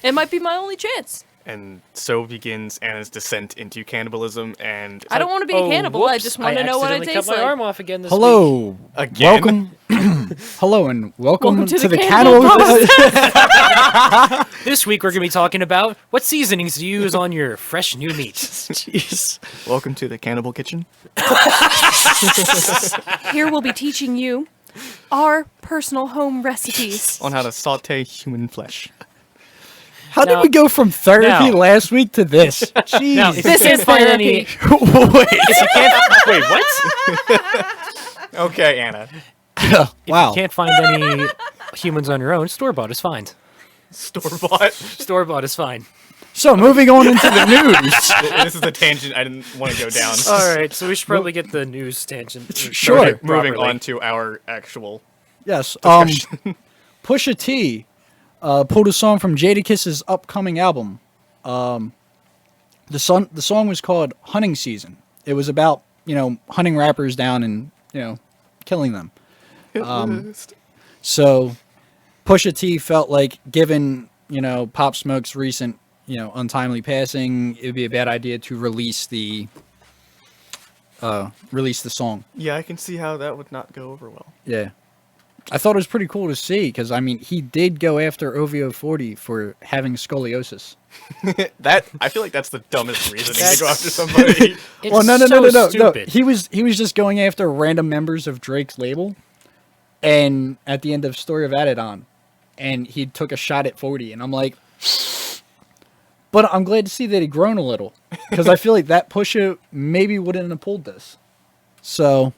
It might be my only chance. And so begins Anna's descent into cannibalism, and I don't want to be a cannibal. I just want to know what it accidentally tastes cut my like. arm off again this Hello. Again? Welcome. Hello and welcome, Welcome to the Cannibal Cannibal. This week we're going to be talking about what seasonings to use on your fresh new meat. Jeez. Welcome to the Cannibal Kitchen. Here we'll be teaching you our personal home recipes. On how to saute human flesh. How did Now- we go from therapy now- last week to this? Jeez. Now, if you This can't is find therapy. any, wait, what? Okay, Anna. Wow. Can't find any humans on your own. Store bought is fine. Store-bought. Store bought is fine. So moving on into the news. This is the tangent I didn't want to go down. All right, so we should probably get the news tangent. Sure. started Moving properly. on to our actual Yes. Pusha T pulled a song from Jadakiss's upcoming album. The song was called Hunting Season. It was about, hunting rappers down and, killing them. So Pusha T felt like, given, Pop Smoke's recent, untimely passing, it would be a bad idea to release the song. Yeah, I can see how that would not go over well. Yeah. I thought it was pretty cool to see because, he did go after OVO 40 for having scoliosis. I feel like that's the dumbest reasoning to go after somebody. It's Well, no. so stupid. He was just going after random members of Drake's label, and at the end of Story of Adidon, and he took a shot at 40, and I'm like, But I'm glad to see that he grown a little, because I feel like that Pusha maybe wouldn't have pulled this. So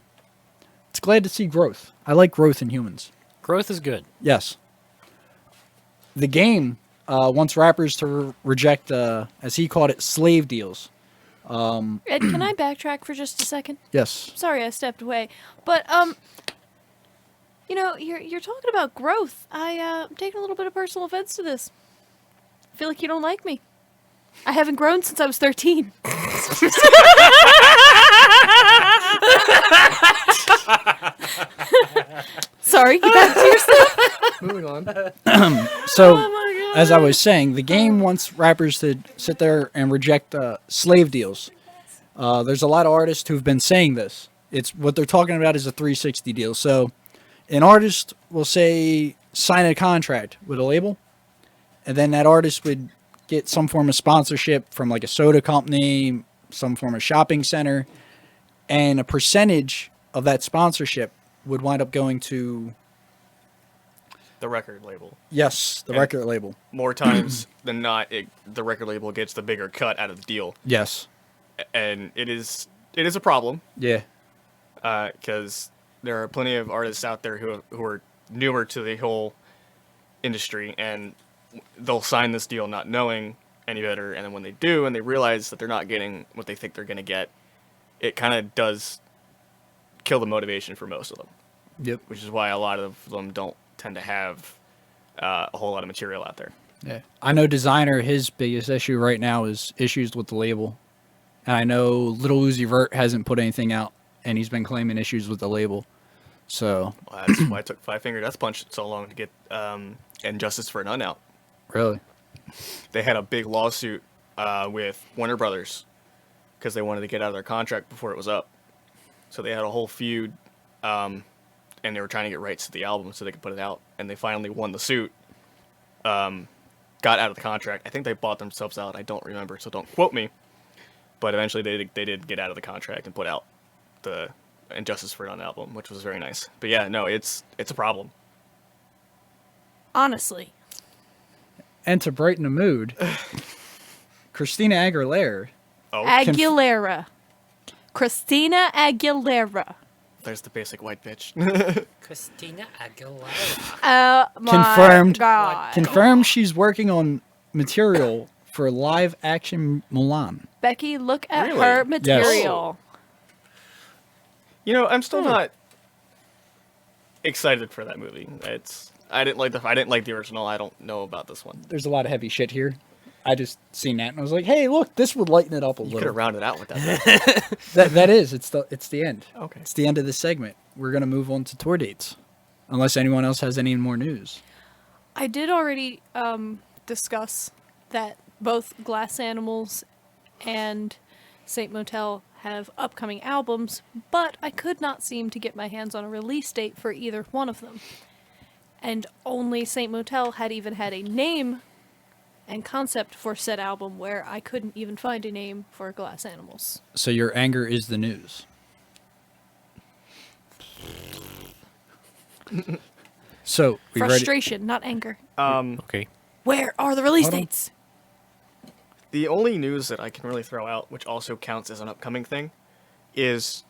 it's glad to see growth. I like growth in humans. Growth is good. Yes. The game wants rappers to reject, as he called it, slave deals. Ed, can I backtrack for just a second? Yes. Sorry, I stepped away. But you know, you're talking about growth. I'm taking a little bit of personal offense to this. I feel like you don't like me. I haven't grown since I was 13. Sorry, get back to your stuff. Moving on. So, Oh my God. as I was saying, the game wants rappers to sit there and reject slave deals. There's a lot of artists who've been saying this. It's what they're talking about is a 360 deal. So, an artist will say sign a contract with a label, and then that artist would get some form of sponsorship from like a soda company, some form of shopping center, and a percentage of that sponsorship would wind up going to The record label. the And- record label. More times than not, the record label gets the bigger cut out of the deal, Yes. and it is a problem Yeah. because there are plenty of artists out there who are newer to the whole industry, and they'll sign this deal not knowing any better, and then when they do, and they realize that they're not getting what they think they're going to get, it kind of does kill the motivation for most of them, Yep. which is why a lot of them don't tend to have a whole lot of material out there. Yeah. I know Designer, his biggest issue right now is issues with the label. And I know Lil Uzi Vert hasn't put anything out, and he's been claiming issues with the label. So, Well, that's why it took Five Finger Death Punch so long to get And Justice for None out. really? They had a big lawsuit with Warner Brothers because they wanted to get out of their contract before it was up. So they had a whole feud, and they were trying to get rights to the album so they could put it out. And they finally won the suit, got out of the contract. I think they bought themselves out. I don't remember, so don't quote me. But eventually they did get out of the contract and put out the And Justice for None album, which was very nice. But yeah, no, it's a problem. Honestly. And to brighten the mood, Christina Aguilera. Oh, Aguilera. Christina Aguilera. there's the basic white bitch. Christina Aguilera. Oh my Confirmed. God. Confirmed she's working on material for live action Mulan. Becky, look at Really? her material. You know, I'm still not excited for that movie. I didn't like the original. I don't know about this one. There's a lot of heavy shit here. I just seen that and I was like, hey, look, this would lighten it up a You could little. have rounded out with that. That is, it's the end. Okay. It's the end of this segment. We're gonna move on to tour dates, unless anyone else has any more news. I did already discuss that both Glass Animals and Saint Motel have upcoming albums, but I could not seem to get my hands on a release date for either one of them. And only Saint Motel had even had a name and concept for said album, where I couldn't even find a name for Glass Animals. So your anger is the news. So we ready? Frustration, not anger. Okay. Where are the release Hold on. dates? The only news that I can really throw out, which also counts as an upcoming thing, is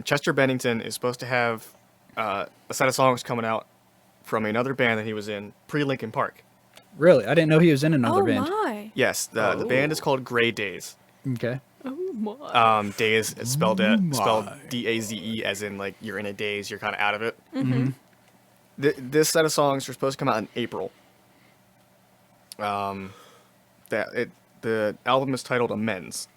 Chester Bennington is supposed to have a set of songs coming out from another band that he was in, pre-Linkin Park. Really, I didn't know he was in another Oh band. my. Yes, the band is called Grey Days. Okay. Oh my. Days is spelled my. D-A-Z-E, as in like you're in a daze, you're kind of out of it. Mm-hmm. This set of songs are supposed to come out in April. The album is titled Amends.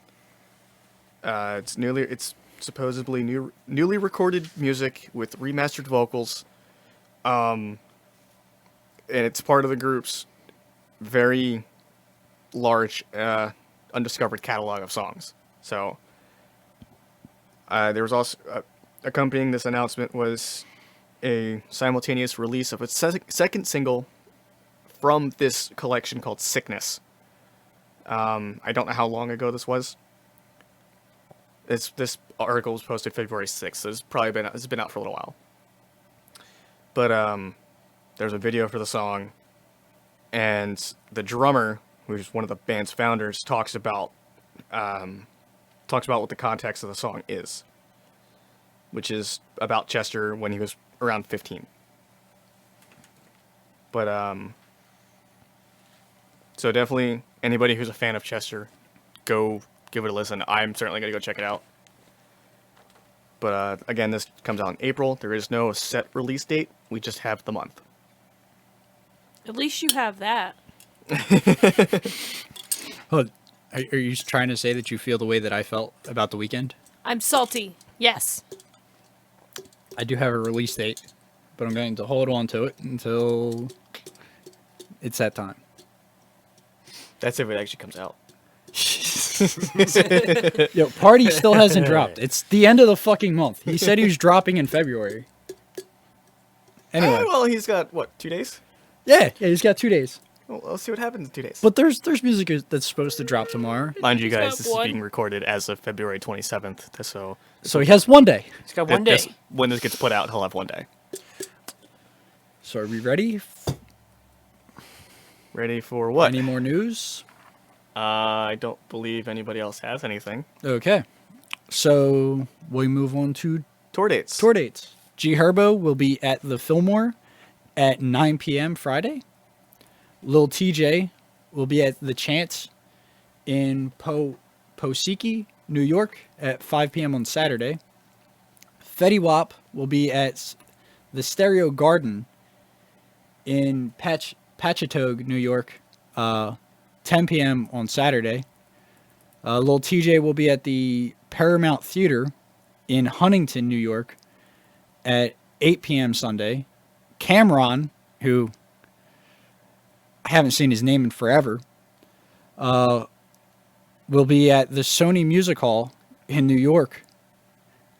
It's supposedly newly recorded music with remastered vocals. And it's part of the group's very large undiscovered catalog of songs. So there was also accompanying this announcement was a simultaneous release of its second single from this collection called Sickness. I don't know how long ago this was. This article was posted February 6th, so it's been out for a little while. But there's a video for the song, and the drummer who's one of the band's founders, talks about what the context of the song is, which is about Chester when he was around 15. But so definitely anybody who's a fan of Chester, go give it a listen. I'm certainly gonna go check it out. But again, this comes out in April. There is no set release date. We just have the month. At least you have that. Hold. Are you trying to say that you feel the way that I felt about the weekend? I'm salty. Yes. I do have a release date, but I'm going to hold on to it until it's that time. That's if it actually comes out. Yo, Party still hasn't dropped. It's the end of the fucking month. He said he was dropping in February. Anyway. Well, he's got, what, 2 days? Yeah, he's got 2 days. Well, let's see what happens in 2 days. But there's music that's supposed to drop tomorrow. Mind you He's guys, got this is one. being recorded as of February 27th, So he has 1 day. He's got one day. when this gets put out, he'll have 1 day. So are we ready? Ready for what? Any more news? I don't believe anybody else has anything. Okay. So we move on to Tour dates. tour dates. G Herbo will be at the Fillmore at 9 p.m. Friday. Lil TJay will be at the Chance in Poughkeepsie, New York at 5 p.m. on Saturday. Fetty Wap will be at the Stereo Garden in Patchatogue, New York, 10 p.m. on Saturday. Lil TJay will be at the Paramount Theater in Huntington, New York at 8 p.m. Sunday. Cameron, who I haven't seen his name in forever, will be at the Sony Music Hall in New York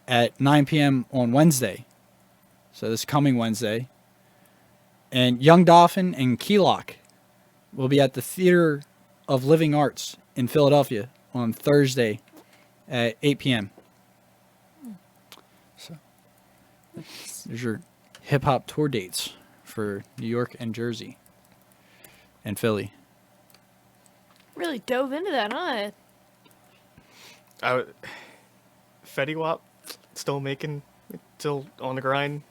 at 9 p.m. on Wednesday. So this coming Wednesday. And Young Dolphin and Keylock will be at the Theater of Living Arts in Philadelphia on Thursday at 8 p.m. So there's your hip-hop tour dates for New York and Jersey and Philly. Really dove into that, huh? Fetty Wap still making, still on the grind,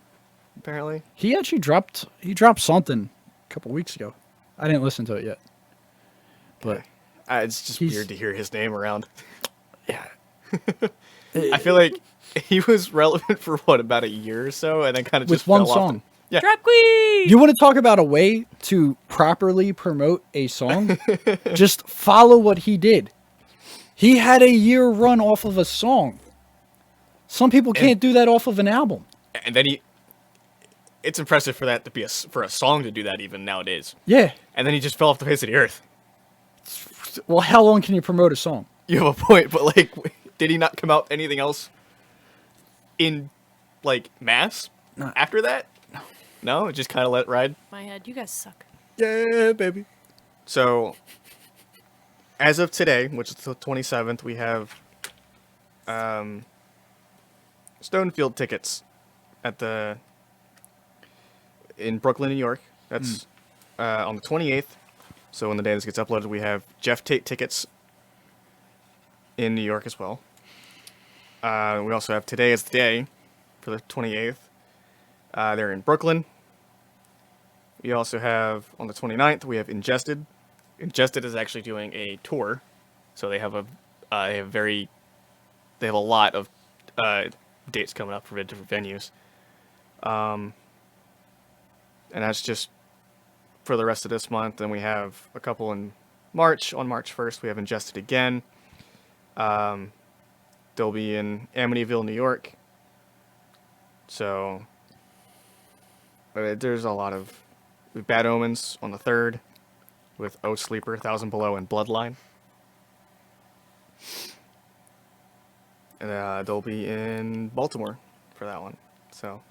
apparently. He actually dropped something a couple weeks ago. I didn't listen to it yet. But It's just He's- weird to hear his name around. yeah. I feel like he was relevant for, what, about a year or so, and then kind of With just one fell off song. Yeah. Drop queen! You want to talk about a way to properly promote a song? Just follow what he did. He had a year run off of a song. Some people can't do that off of an album. And then it's impressive for that to be for a song to do that even nowadays. Yeah. And then he just fell off the face of the earth. Well, how long can you promote a song? You have a point, but like, did he not come out anything else in like mass No. after that? No, just kind of let it ride. My head, you guys suck. Yeah, baby. So, as of today, which is the 27th, we have Stonefield tickets at in Brooklyn, New York. That's on the 28th. So when the day this gets uploaded, we have Jeff Tate tickets in New York as well. We also have Today is the Day for the 28th. They're in Brooklyn. We also have, on the 29th, we have Ingested. Ingested is actually doing a tour. So they have a lot of dates coming up for different venues. And that's just for the rest of this month. Then we have a couple in March. On March 1st, we have Ingested again. They'll be in Amityville, New York. So there's a lot of Bad Omens on the 3rd with O Sleeper, 1000 Below, and Bloodline. And they'll be in Baltimore for that one. So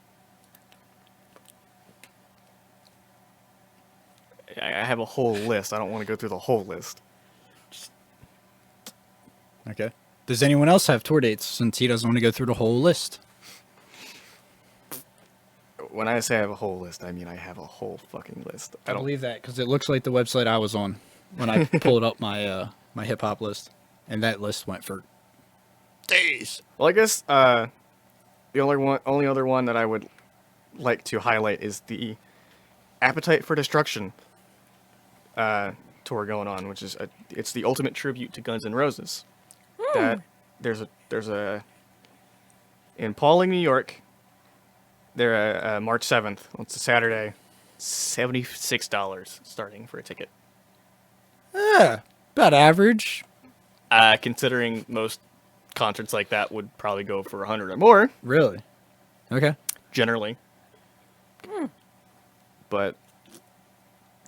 I have a whole list. I don't want to go through the whole list. Okay. Does anyone else have tour dates since he doesn't want to go through the whole list? When I say I have a whole list, I mean I have a whole fucking list. I believe that because it looks like the website I was on when I pulled up my my hip hop list, and that list went for days. Well, I guess the only other one that I would like to highlight is the Appetite for Destruction tour going on, which is it's the ultimate tribute to Guns N' Roses. That there's a in Pauling, New York. They're March 7th. It's a Saturday. $76 starting for a ticket. About average. Considering most concerts like that would probably go for 100 or more, Really? Okay. generally. But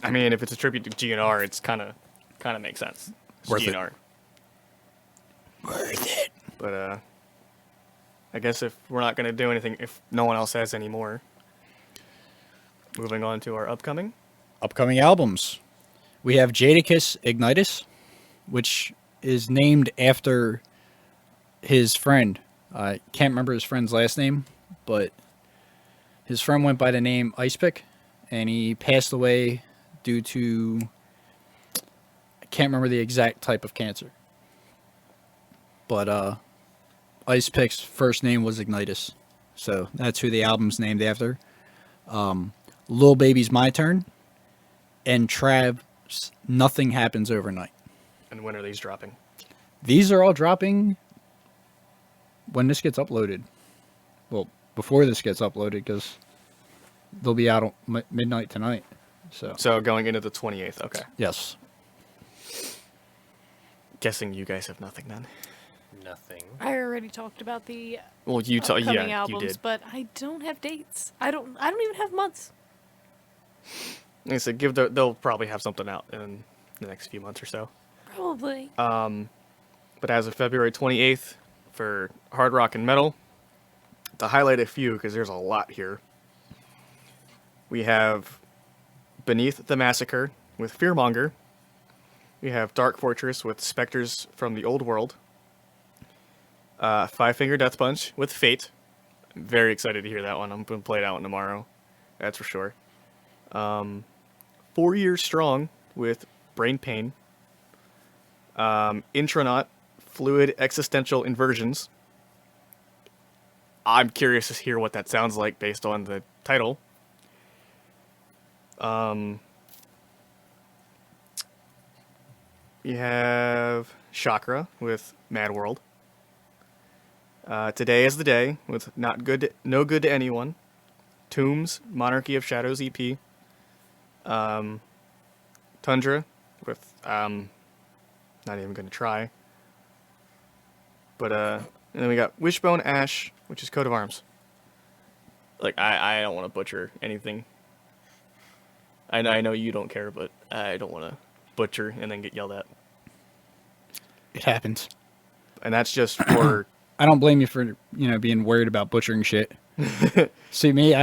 I mean, if it's a tribute to GNR, it's kind of makes sense. It's Worth it. GNR. Worth it. But I guess if we're not gonna do anything, if no one else has any more, moving on to our upcoming. Upcoming albums. We have Jadakiss Ignitus, which is named after his friend. I can't remember his friend's last name, but his friend went by the name Icepick, and he passed away due to, I can't remember the exact type of cancer. But Icepick's first name was Ignitus, so that's who the album's named after. Lil Baby's My Turn, and Trav's Nothing Happens Overnight. And when are these dropping? These are all dropping when this gets uploaded. Well, before this gets uploaded, because they'll be out at midnight tonight. So going into the 28th. Okay. Yes. Guessing you guys have nothing then. Nothing. I already talked about the Well, you upcoming you albums, did. but I don't have dates. I don't even have months. Like I said, they'll probably have something out in the next few months or so. Probably. But as of February 28th, for hard rock and metal, to highlight a few, because there's a lot here, we have Beneath the Massacre with Fearmonger. We have Dark Fortress with Spectres from the Old World. Five Finger Death Punch with Fate. I'm very excited to hear that one. I'm going to play that one tomorrow. That's for sure. 4 Years Strong with Brain Pain. Intronaut, Fluid Existential Inversions. I'm curious to hear what that sounds like based on the title. You have Chakra with Mad World. Today is the Day with No Good to Anyone. Tombs, Monarchy of Shadows EP. Tundra with not even gonna try. But and then we got Wishbone Ash, which is Coat of Arms. Like I don't want to butcher anything. I know you don't care, but I don't want to butcher and then get yelled at. It happens. And that's just for I don't blame you for, being worried about butchering shit. See, me,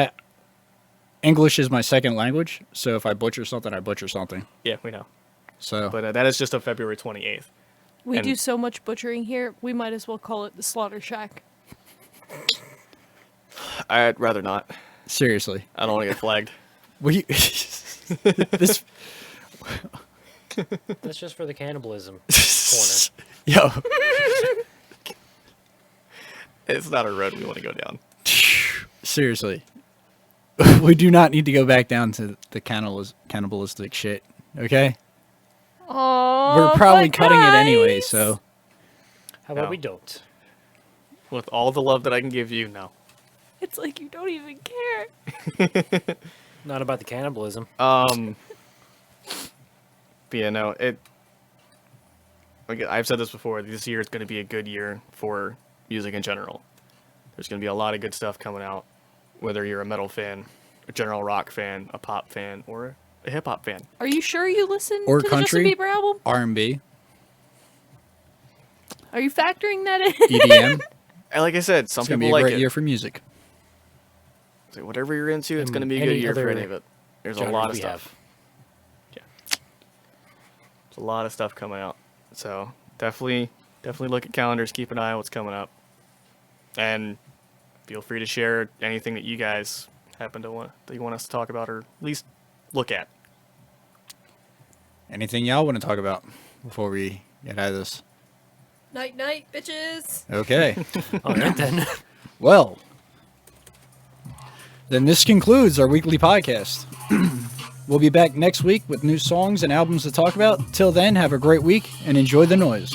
English is my second language, so if I butcher something, I butcher something. yeah, we know. So, But that is just of February 28th. We and- do so much butchering here, we might as well call it the Slaughter Shack. I'd rather not. seriously. I don't want to get flagged. We this That's just for the cannibalism corner. yo, It's not a road we want to go down. seriously. We do not need to go back down to the cannibalistic shit, okay? Oh, We're probably cutting it anyway, so How about No. we don't? With all the love that I can give you, no. It's like you don't even care. Not about the cannibalism. But yeah, no, like I've said this before, this year is going to be a good year for music in general. There's going to be a lot of good stuff coming out, whether you're a metal fan, a general rock fan, a pop fan, or a hip hop fan. Are you sure you listened Or to country. the Justin Bieber album? R&B, Are you factoring that in? EDM. And like I said, some It's gonna people be a like great it. year for music. So whatever you're into, it's And going to be a any good year for other any of it. There's a genres lot of we stuff. have. There's a lot of stuff coming out. So definitely look at calendars, keep an eye on what's coming up. And feel free to share anything that you guys happen to want us to talk about or at least look at. Anything y'all want to talk about before we get out of this? Night, night, bitches. Okay. All right then. Well, then this concludes our weekly podcast. We'll be back next week with new songs and albums to talk about. Till then, have a great week and enjoy the noise.